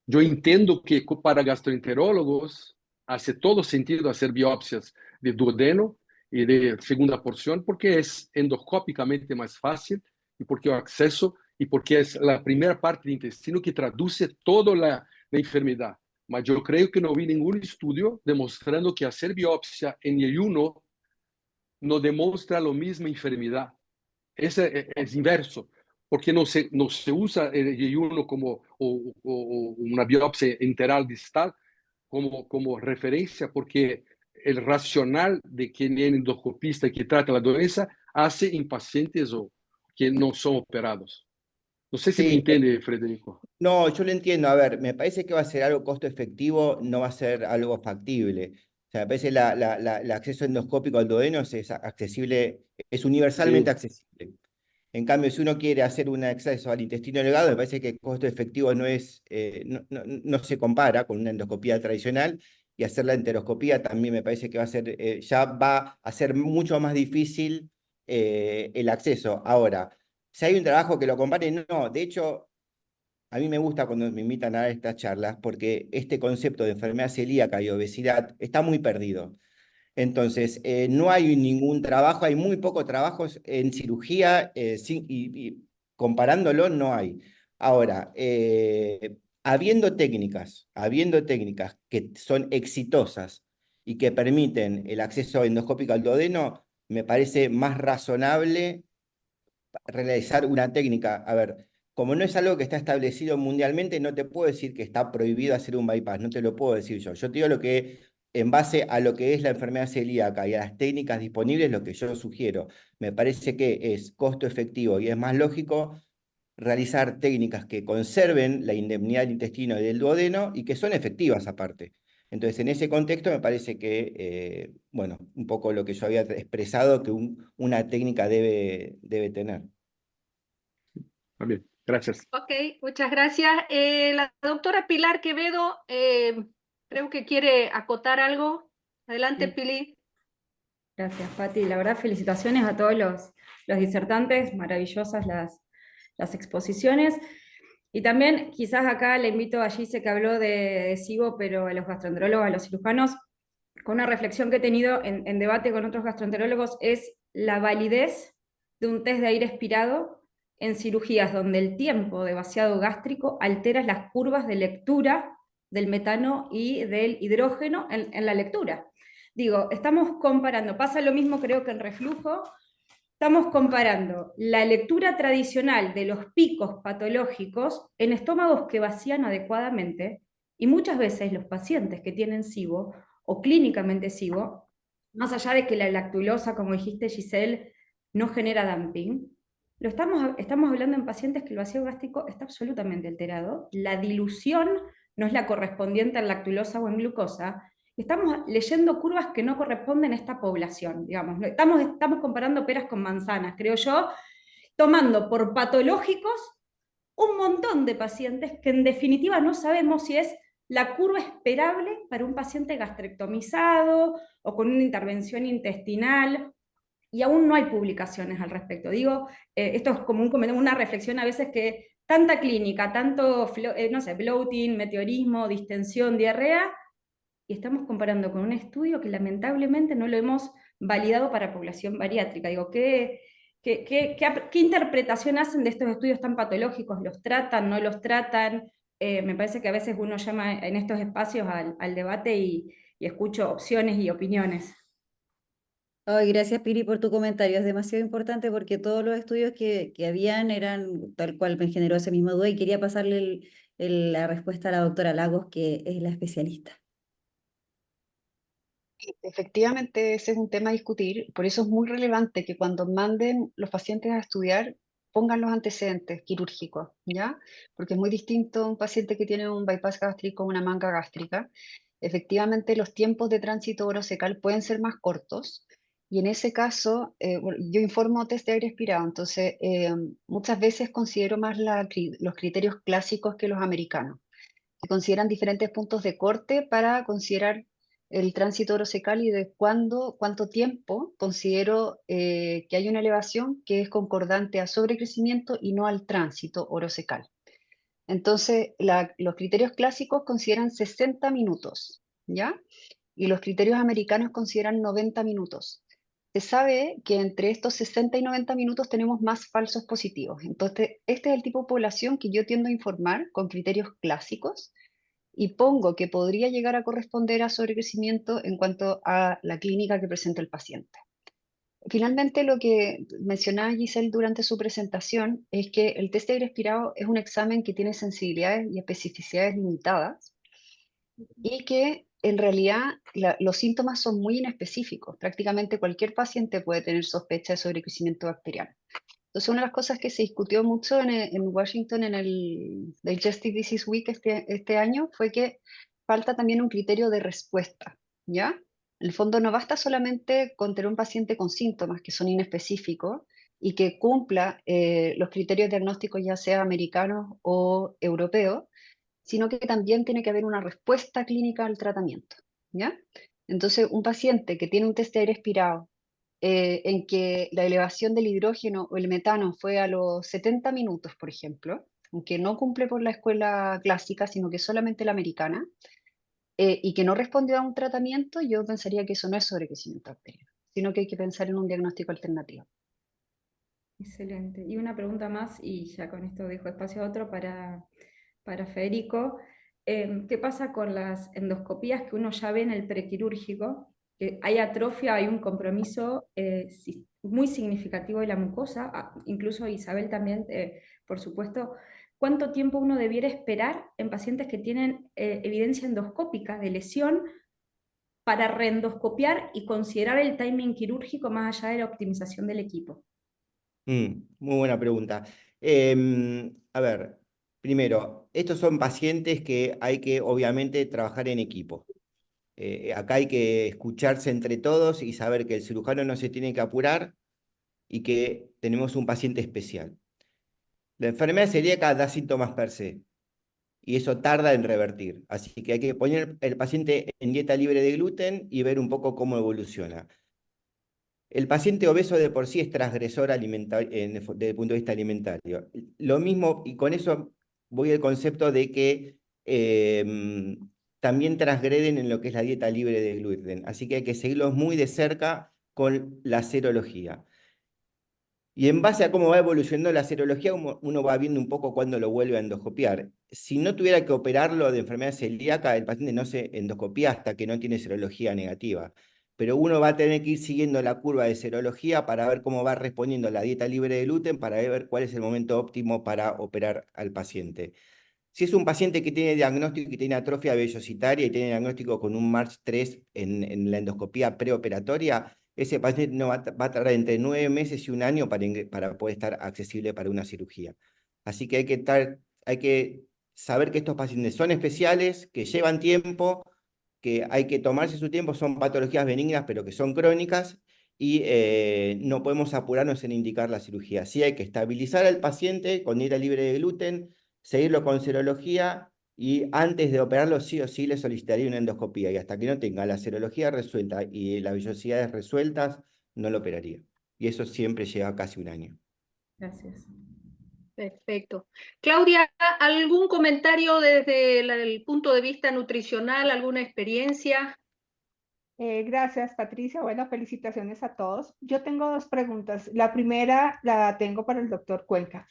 S8: Yo entiendo que para gastroenterólogos hace todo sentido hacer biopsias de duodeno y de segunda porción porque es endoscópicamente más fácil y porque el acceso y porque es la primera parte del intestino que traduce toda la enfermedad. mas yo creo que no vi ningún estudio demostrando que hacer biopsia en ayuno no demuestra la misma enfermedad. Es inverso, porque no se usa el ayuno como o una biopsia enteral distal como referencia, porque el racional de quien es endoscopista y que trata la doença hace en pacientes que no son operados. No sé si me
S7: Sí,
S8: entiende, Federico.
S7: no, yo lo entiendo. A ver, me parece que va a ser algo costo efectivo, no va a ser algo factible. O sea, me parece el acceso endoscópico al duodeno es accesible, es universalmente
S8: Sí,
S7: accesible. En cambio, si uno quiere hacer un acceso al intestino delgado, me parece que el costo efectivo no es, no se compara con una endoscopía tradicional, y hacer la enteroscopía también me parece que va a ser, ya va a ser mucho más difícil el acceso. Ahora, si hay un trabajo que lo compare, no. De hecho, a mí me gusta cuando me invitan a dar estas charlas porque este concepto de enfermedad celíaca y obesidad está muy perdido. Entonces, no hay ningún trabajo, hay muy pocos trabajos en cirugía, y comparándolo no hay. Ahora, habiendo técnicas que son exitosas y que permiten el acceso endoscópico al duodeno, me parece más razonable realizar una técnica. A ver, como no es algo que está establecido mundialmente, no te puedo decir que está prohibido hacer un bypass, no te lo puedo decir yo. Yo te digo lo que, en base a lo que es la enfermedad celíaca y a las técnicas disponibles, lo que yo sugiero. Me parece que es costo efectivo y es más lógico realizar técnicas que conserven la indemnidad del intestino y del duodeno y que son efectivas aparte. Entonces, en ese contexto me parece que, bueno, un poco lo que yo había expresado que una técnica debe tener.
S8: también. Gracias.
S3: Ok, muchas gracias. La doctora Pilar Quevedo, creo que quiere acotar algo. Adelante,
S6: Sí.
S3: Pili.
S6: Gracias, Pati. La verdad, felicitaciones a todos los disertantes, maravillosas las exposiciones. Y también, quizás acá le invito a Gise, que habló de SIBO, pero a los gastroenterólogos, a los cirujanos, con una reflexión que he tenido en debate con otros gastroenterólogos, es la validez de un test de aire expirado en cirugías donde el tiempo de vaciado gástrico altera las curvas de lectura del metano y del hidrógeno en la lectura. Digo, estamos comparando, pasa lo mismo creo que en reflujo, estamos comparando la lectura tradicional de los picos patológicos en estómagos que vacían adecuadamente, y muchas veces los pacientes que tienen SIBO o clínicamente SIBO, más allá de que la lactulosa, como dijiste Giselle, no genera dumping, estamos hablando en pacientes que el vacío gástrico está absolutamente alterado, la dilución no es la correspondiente en lactulosa o en glucosa. Estamos leyendo curvas que no corresponden a esta población, digamos. Estamos comparando peras con manzanas, creo yo, tomando por patológicos un montón de pacientes que en definitiva no sabemos si es la curva esperable para un paciente gastrectomizado o con una intervención intestinal, y aún no hay publicaciones al respecto. Digo, esto es como una reflexión a veces que tanta clínica, tanto, no sé, bloating, meteorismo, distensión, diarrea, y estamos comparando con un estudio que lamentablemente no lo hemos validado para población bariátrica. Digo, ¿qué interpretación hacen de estos estudios tan patológicos? ¿Los tratan, no los tratan? Me parece que a veces uno llama en estos espacios al debate y escucho opciones y opiniones.
S4: Ay, gracias, Piri, por tu comentario. Es demasiado importante porque todos los estudios que habían eran tal cual, me generó ese mismo duda y quería pasarle la respuesta a la doctora Lagos, que es la especialista.
S5: Efectivamente, ese es un tema a discutir, por eso es muy relevante que cuando manden los pacientes a estudiar pongan los antecedentes quirúrgicos, ¿ya? Porque es muy distinto un paciente que tiene un bypass gástrico o una manga gástrica. Efectivamente, los tiempos de tránsito orocecal pueden ser más cortos, y en ese caso, bueno, yo informo test de aire expirado, entonces muchas veces considero más los criterios clásicos que los americanos, que consideran diferentes puntos de corte para considerar el tránsito orocecal y de cuánto tiempo considero que hay una elevación que es concordante a sobrecrecimiento y no al tránsito orocecal. Entonces, los criterios clásicos consideran 60 minutos, ¿ya? Y los criterios americanos consideran 90 minutos. Se sabe que entre estos 60 y 90 minutos tenemos más falsos positivos. Entonces, este es el tipo de población que yo tiendo a informar con criterios clásicos, y pongo que podría llegar a corresponder a sobrecrecimiento en cuanto a la clínica que presenta el paciente. Finalmente, lo que mencionaba Giselle durante su presentación es que el test de aire expirado es un examen que tiene sensibilidades y especificidades limitadas y que en realidad los síntomas son muy inespecíficos. Prácticamente cualquier paciente puede tener sospecha de sobrecrecimiento bacteriano. Entonces, una de las cosas que se discutió mucho en Washington en el Digestive Disease Week este año fue que falta también un criterio de respuesta, ¿ya? En el fondo no basta solamente con tener un paciente con síntomas que son inespecíficos y que cumpla los criterios diagnósticos ya sea americanos o europeos, sino que también tiene que haber una respuesta clínica al tratamiento, ¿ya? Entonces, un paciente que tiene un test de aire expirado en que la elevación del hidrógeno o el metano fue a los 70 minutos, por ejemplo, aunque no cumple por la escuela clásica, sino que solamente la americana, y que no respondió a un tratamiento, yo pensaría que eso no es sobrecrecimiento bacteriano, sino que hay que pensar en un diagnóstico alternativo.
S6: Excelente. Y una pregunta más, y ya con esto dejo espacio a otro para Federico. ¿Qué pasa con las endoscopías que uno ya ve en el prequirúrgico? Que hay atrofia, hay un compromiso muy significativo de la mucosa, incluso Isabel también, por supuesto. ¿Cuánto tiempo uno debiera esperar en pacientes que tienen evidencia endoscópica de lesión para reendoscopiar y considerar el timing quirúrgico más allá de la optimización del equipo?
S7: Muy buena pregunta. A ver, primero, estos son pacientes que hay que obviamente trabajar en equipo. Acá hay que escucharse entre todos y saber que el cirujano no se tiene que apurar y que tenemos un paciente especial. La enfermedad celíaca da síntomas per se y eso tarda en revertir. Así que hay que poner el paciente en dieta libre de gluten y ver un poco cómo evoluciona. El paciente obeso de por sí es transgresor desde el punto de vista alimentario. Lo mismo, y con eso voy al concepto de que también transgreden en lo que es la dieta libre de gluten. Así que hay que seguirlos muy de cerca con la serología. Y en base a cómo va evolucionando la serología, uno va viendo un poco cuándo lo vuelve a endoscopiar. Si no tuviera que operarlo de enfermedad celíaca, el paciente no se endoscopia hasta que no tiene serología negativa. Pero uno va a tener que ir siguiendo la curva de serología para ver cómo va respondiendo la dieta libre de gluten, para ver cuál es el momento óptimo para operar al paciente. Si es un paciente que tiene diagnóstico y tiene atrofia vellositaria y tiene diagnóstico con un MARCH 3 en la endoscopía preoperatoria, ese paciente no va a tardar entre 9 meses y un año para poder estar accesible para una cirugía. Así que hay que saber que estos pacientes son especiales, que llevan tiempo, que hay que tomarse su tiempo, son patologías benignas pero que son crónicas y no podemos apurarnos en indicar la cirugía. Sí hay que estabilizar al paciente con dieta libre de gluten, seguirlo con serología y antes de operarlo sí o sí le solicitaría una endoscopía y hasta que no tenga la serología resuelta y las vellosidades resueltas no lo operaría. Y eso siempre lleva casi un año.
S6: Gracias.
S3: Perfecto. Claudia, ¿algún comentario desde el punto de vista nutricional, alguna experiencia?
S9: Gracias, Patricia. Bueno, felicitaciones a todos. Yo tengo dos preguntas. La primera la tengo para el doctor Cuenca.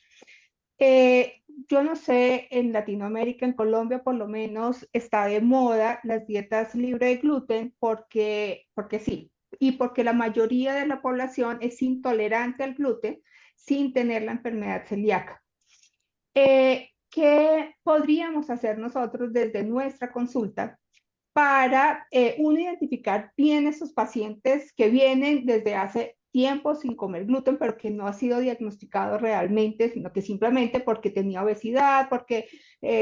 S9: Yo no sé, en Latinoamérica, en Colombia por lo menos, está de moda las dietas libres de gluten porque sí, y porque la mayoría de la población es intolerante al gluten sin tener la enfermedad celíaca. ¿Qué podríamos hacer nosotros desde nuestra consulta para uno identificar bien esos pacientes que vienen desde hace tiempo sin comer gluten, pero que no ha sido diagnosticado realmente, sino que simplemente porque tenía obesidad, porque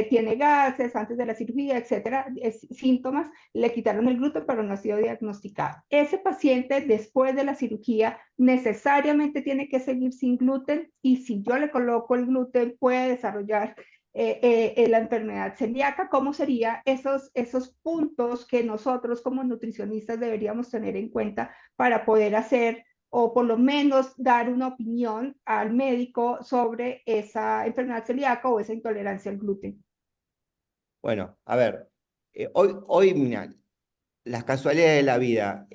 S9: tiene gases antes de la cirugía, etcétera, síntomas, le quitaron el gluten, pero no ha sido diagnosticado? Ese paciente después de la cirugía necesariamente tiene que seguir sin gluten y si yo le coloco el gluten puede desarrollar la enfermedad celíaca. ¿Cómo serían esos puntos que nosotros como nutricionistas deberíamos tener en cuenta para poder hacer o por lo menos dar una opinión al médico sobre esa enfermedad celíaca o esa intolerancia al gluten?
S7: Bueno, a ver, hoy mira, las casualidades de la vida.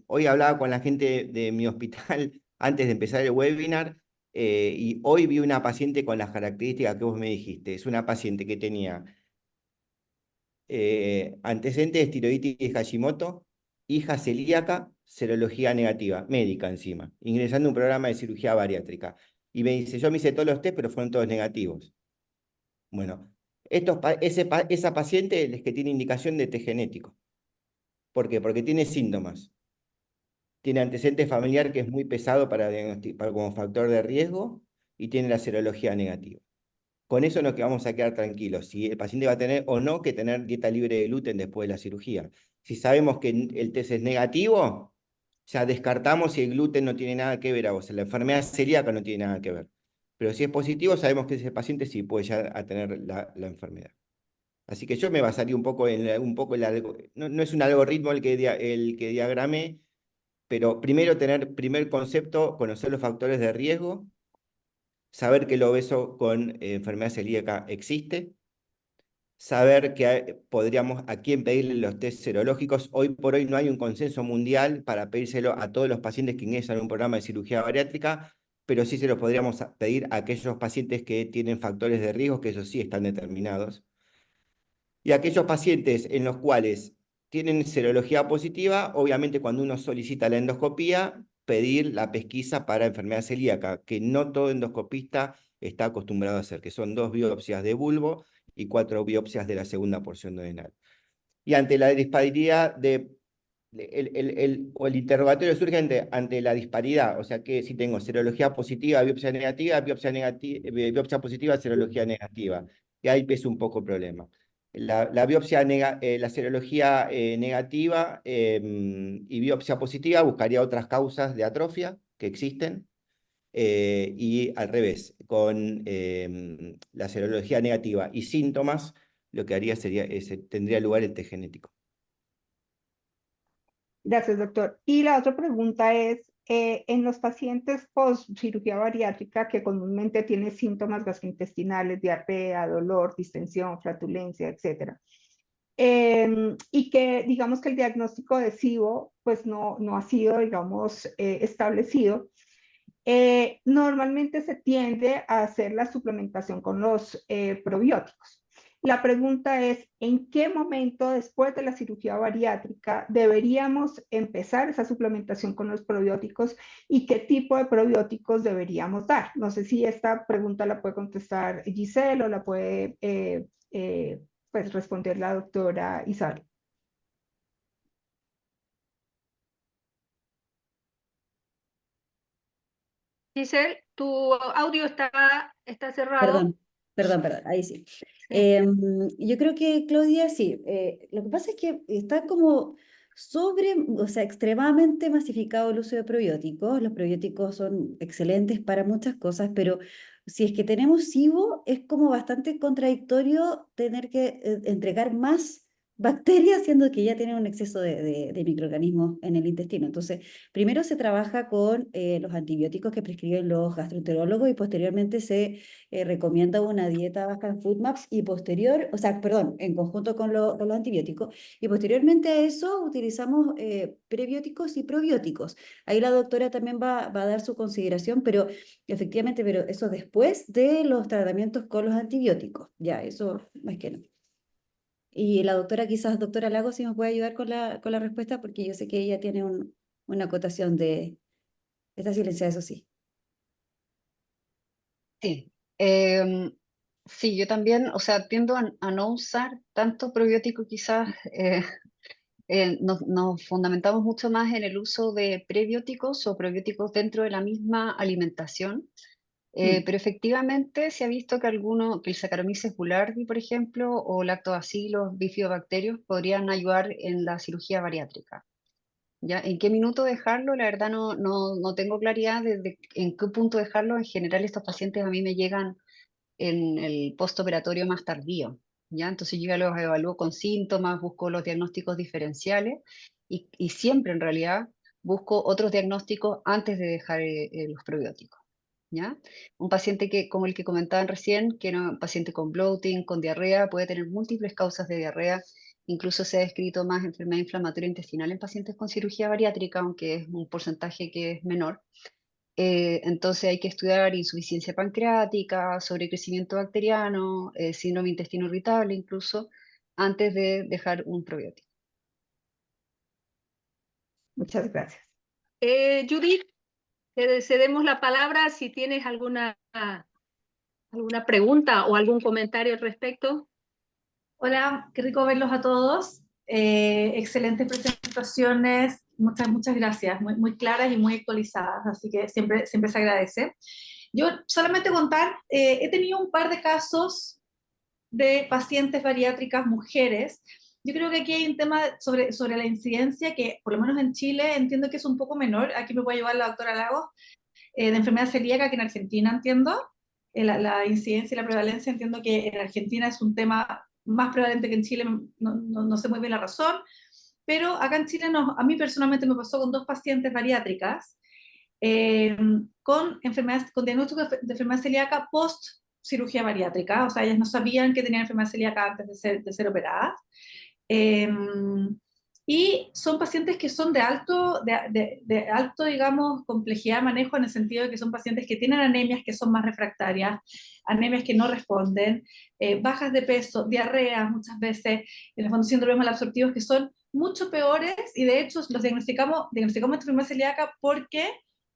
S7: Hoy hablaba con la gente de mi hospital antes de empezar el webinar y hoy vi una paciente con las características que vos me dijiste. Es una paciente que tenía antecedentes de tiroiditis de Hashimoto, hija celíaca, serología negativa, médica encima, ingresando a un programa de cirugía bariátrica. Y me dice, yo me hice todos los test, pero fueron todos negativos. Bueno, esa paciente es que tiene indicación de test genético. ¿Por qué? Porque tiene síntomas. Tiene antecedente familiar que es muy pesado para como factor de riesgo y tiene la serología negativa. Con eso nos vamos a quedar tranquilos, si el paciente va a tener o no que tener dieta libre de gluten después de la cirugía. Si sabemos que el test es negativo, ya descartamos si el gluten no tiene nada que ver, o sea, la enfermedad celíaca no tiene nada que ver. Pero si es positivo, sabemos que ese paciente sí puede ya a tener la enfermedad. Así que yo me basaría un poco en no es un algoritmo el que diagramé, pero primero primer concepto, conocer los factores de riesgo, saber que el obeso con enfermedad celíaca existe, saber que podríamos a quién pedirle los test serológicos. Hoy por hoy no hay un consenso mundial para pedírselo a todos los pacientes que ingresan a un programa de cirugía bariátrica, pero sí se los podríamos pedir a aquellos pacientes que tienen factores de riesgo, que esos sí están determinados. Y aquellos pacientes en los cuales tienen serología positiva, obviamente cuando uno solicita la endoscopía, pedir la pesquisa para enfermedad celíaca, que no todo endoscopista está acostumbrado a hacer, que son 2 biopsias de bulbo y 4 biopsias de la segunda porción duodenal. Y ante la disparidad el interrogatorio surge ante la disparidad, o sea que si tengo serología positiva, biopsia biopsia positiva, serología negativa, y ahí pesa un poco el problema. La serología negativa y biopsia positiva buscaría otras causas de atrofia que existen, y al revés, con la serología negativa y síntomas, lo que haría tendría lugar el test genético.
S9: Gracias, doctor. Y la otra pregunta es, en los pacientes post cirugía bariátrica que comúnmente tienen síntomas gastrointestinales, diarrea, dolor, distensión, flatulencia, etcétera, y que digamos que el diagnóstico de SIBO pues no ha sido, digamos, establecido, normalmente se tiende a hacer la suplementación con los probióticos. La pregunta es, ¿en qué momento después de la cirugía bariátrica deberíamos empezar esa suplementación con los probióticos y qué tipo de probióticos deberíamos dar? No sé si esta pregunta la puede contestar Giselle o la puede pues responder la doctora Isabel.
S3: Giselle, tu audio está cerrado.
S4: Perdón, ahí sí. Yo creo que, Claudia, sí. Lo que pasa es que está como o sea, extremadamente masificado el uso de probióticos. Los probióticos son excelentes para muchas cosas, pero si es que tenemos SIBO, es como bastante contradictorio tener que entregar más bacterias, siendo que ya tienen un exceso de microorganismos en el intestino. Entonces, primero se trabaja con los antibióticos que prescriben los gastroenterólogos y posteriormente se recomienda una dieta basada en FoodMaps y en conjunto con los antibióticos. Y posteriormente a eso utilizamos prebióticos y probióticos. Ahí la doctora también va a dar su consideración, pero efectivamente, pero eso después de los tratamientos con los antibióticos. Ya, eso más que no. Y la doctora Lago, si nos puede ayudar con la respuesta, porque yo sé que ella tiene una acotación está silenciada, eso sí.
S5: Sí, sí, yo también, o sea, tiendo a no usar tanto probiótico quizás. Nos fundamentamos mucho más en el uso de prebióticos o probióticos dentro de la misma alimentación. Pero efectivamente se ha visto que que el Saccharomyces boulardii, por ejemplo, o lactobacillus bifidobacterios podrían ayudar en la cirugía bariátrica. ¿Ya? ¿En qué minuto dejarlo? La verdad no tengo claridad de en qué punto dejarlo. En general estos pacientes a mí me llegan en el postoperatorio más tardío, ¿ya? Entonces yo ya los evalúo con síntomas, busco los diagnósticos diferenciales y siempre en realidad busco otros diagnósticos antes de dejar los probióticos, ¿ya? Un paciente como el que comentaban recién, que era un paciente con bloating, con diarrea, puede tener múltiples causas de diarrea. Incluso se ha descrito más enfermedad inflamatoria intestinal en pacientes con cirugía bariátrica, aunque es un porcentaje que es menor. Entonces hay que estudiar insuficiencia pancreática, sobrecrecimiento bacteriano, síndrome intestino irritable incluso, antes de dejar un probiótico.
S9: Muchas gracias.
S3: Judith, te cedemos la palabra si tienes alguna pregunta o algún comentario al respecto.
S10: Hola, qué rico verlos a todos. Excelentes presentaciones, muchas gracias, muy claras y muy actualizadas, así que siempre se agradece. Yo solamente contar, he tenido un par de casos de pacientes bariátricas mujeres. Yo creo que aquí hay un tema sobre la incidencia que, por lo menos en Chile, entiendo que es un poco menor. Aquí me puede ayudar la doctora Lagos, de enfermedad celíaca, que en Argentina entiendo, la incidencia y la prevalencia, entiendo que en Argentina es un tema más prevalente que en Chile, no sé muy bien la razón, pero acá en Chile a mí personalmente me pasó con 2 pacientes bariátricas con diagnóstico de enfermedad celíaca post cirugía bariátrica, o sea, ellas no sabían que tenían enfermedad celíaca antes de ser operadas. Y son pacientes que son de alto, digamos, complejidad de manejo, en el sentido de que son pacientes que tienen anemias que son más refractarias, anemias que no responden, bajas de peso, diarreas muchas veces, en el fondo síndromes malabsortivos que son mucho peores, y de hecho los diagnosticamos enfermedad celíaca porque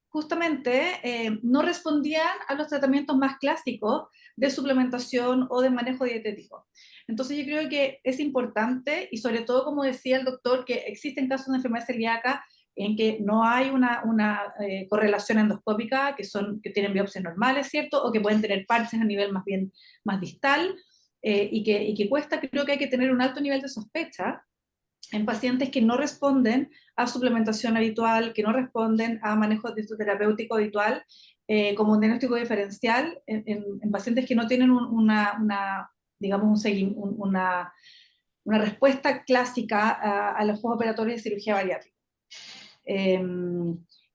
S10: justamente no respondían a los tratamientos más clásicos de suplementación o de manejo dietético. Entonces yo creo que es importante, y sobre todo, como decía el doctor, que existen casos de enfermedad celíaca en que no hay una correlación endoscópica, que tienen biopsias normales, ¿cierto? O que pueden tener parches a nivel más distal, y que cuesta, creo que hay que tener un alto nivel de sospecha en pacientes que no responden a suplementación habitual, que no responden a manejo terapéutico habitual, como un diagnóstico diferencial en pacientes que no tienen digamos, una respuesta clásica a los operatorios de cirugía bariátrica.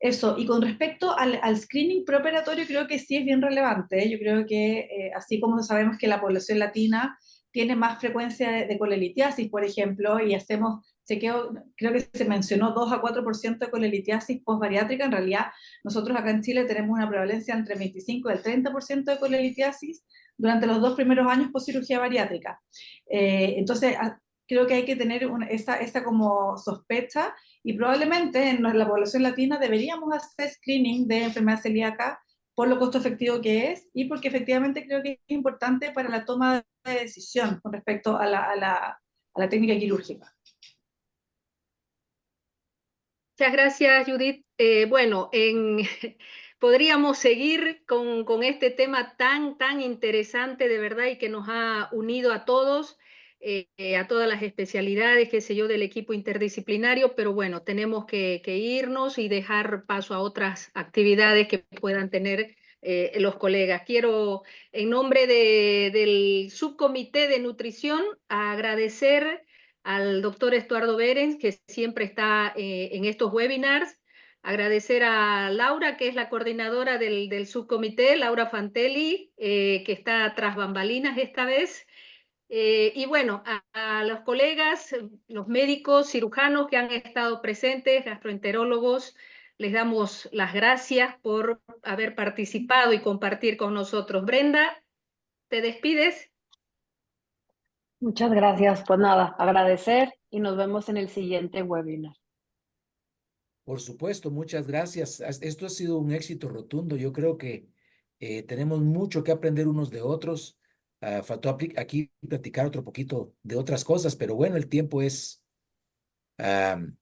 S10: Eso, y con respecto al screening preoperatorio, creo que sí es bien relevante. Yo creo que así como sabemos que la población latina tiene más frecuencia de colelitiasis, por ejemplo, y hacemos chequeo, creo que se mencionó 2 a 4% de colelitiasis postbariátrica. En realidad, nosotros acá en Chile tenemos una prevalencia entre el 25 y el 30% de colelitiasis durante los 2 primeros años post cirugía bariátrica. Entonces, creo que hay que tener esa como sospecha, y probablemente en la población latina deberíamos hacer screening de enfermedad celíaca por lo costo efectivo que es, y porque efectivamente creo que es importante para la toma de decisión con respecto a la técnica quirúrgica.
S3: Muchas gracias, Judith. Bueno, podríamos seguir con este tema tan interesante, de verdad, y que nos ha unido a todos, a todas las especialidades, qué sé yo, del equipo interdisciplinario, pero bueno, tenemos que irnos y dejar paso a otras actividades que puedan tener los colegas. Quiero, en nombre del subcomité de nutrición, agradecer al doctor Estuardo Berens, que siempre está en estos webinars. Agradecer a Laura, que es la coordinadora del subcomité, Laura Fantelli, que está tras bambalinas esta vez. Y bueno, a los colegas, los médicos, cirujanos que han estado presentes, gastroenterólogos, les damos las gracias por haber participado y compartir con nosotros. Brenda, ¿te despides?
S2: Muchas gracias. Pues nada, agradecer y nos vemos en el siguiente webinar.
S1: Por supuesto, muchas gracias. Esto ha sido un éxito rotundo. Yo creo que tenemos mucho que aprender unos de otros. Faltó aquí platicar otro poquito de otras cosas, pero bueno, el tiempo es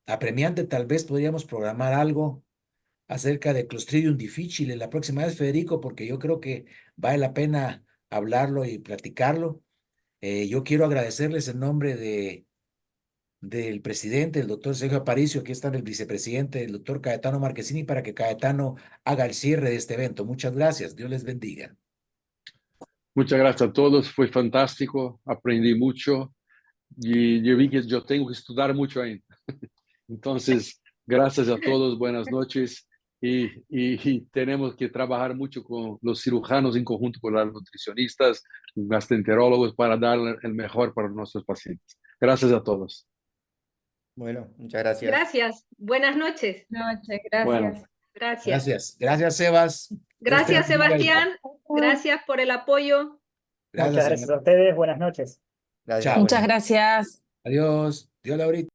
S1: apremiante. Tal vez podríamos programar algo acerca de Clostridium difficile la próxima vez, Federico, porque yo creo que vale la pena hablarlo y platicarlo. Yo quiero agradecerles en nombre del presidente, el doctor Sergio Aparicio. Aquí está el vicepresidente, el doctor Cayetano Marquesini, para que Cayetano haga el cierre de este evento. Muchas gracias. Dios les bendiga.
S8: Muchas gracias a todos. Fue fantástico. Aprendí mucho. Y yo vi que yo tengo que estudiar mucho ahí. Entonces, gracias a todos. Buenas noches. Y tenemos que trabajar mucho con los cirujanos en conjunto con los nutricionistas, gastroenterólogos, para dar el mejor para nuestros pacientes. Gracias a todos.
S7: Bueno, muchas gracias.
S3: Gracias. Buenas noches.
S6: Noche, gracias.
S8: Bueno.
S3: Gracias.
S1: Gracias, Sebas.
S3: Gracias, Sebastián. Gracias por el apoyo.
S1: Gracias,
S11: Muchas gracias a ustedes. Buenas noches.
S7: Gracias,
S1: Chao.
S7: buenas
S11: Muchas
S7: noches.
S11: gracias.
S1: Adiós. Dios, Laurita.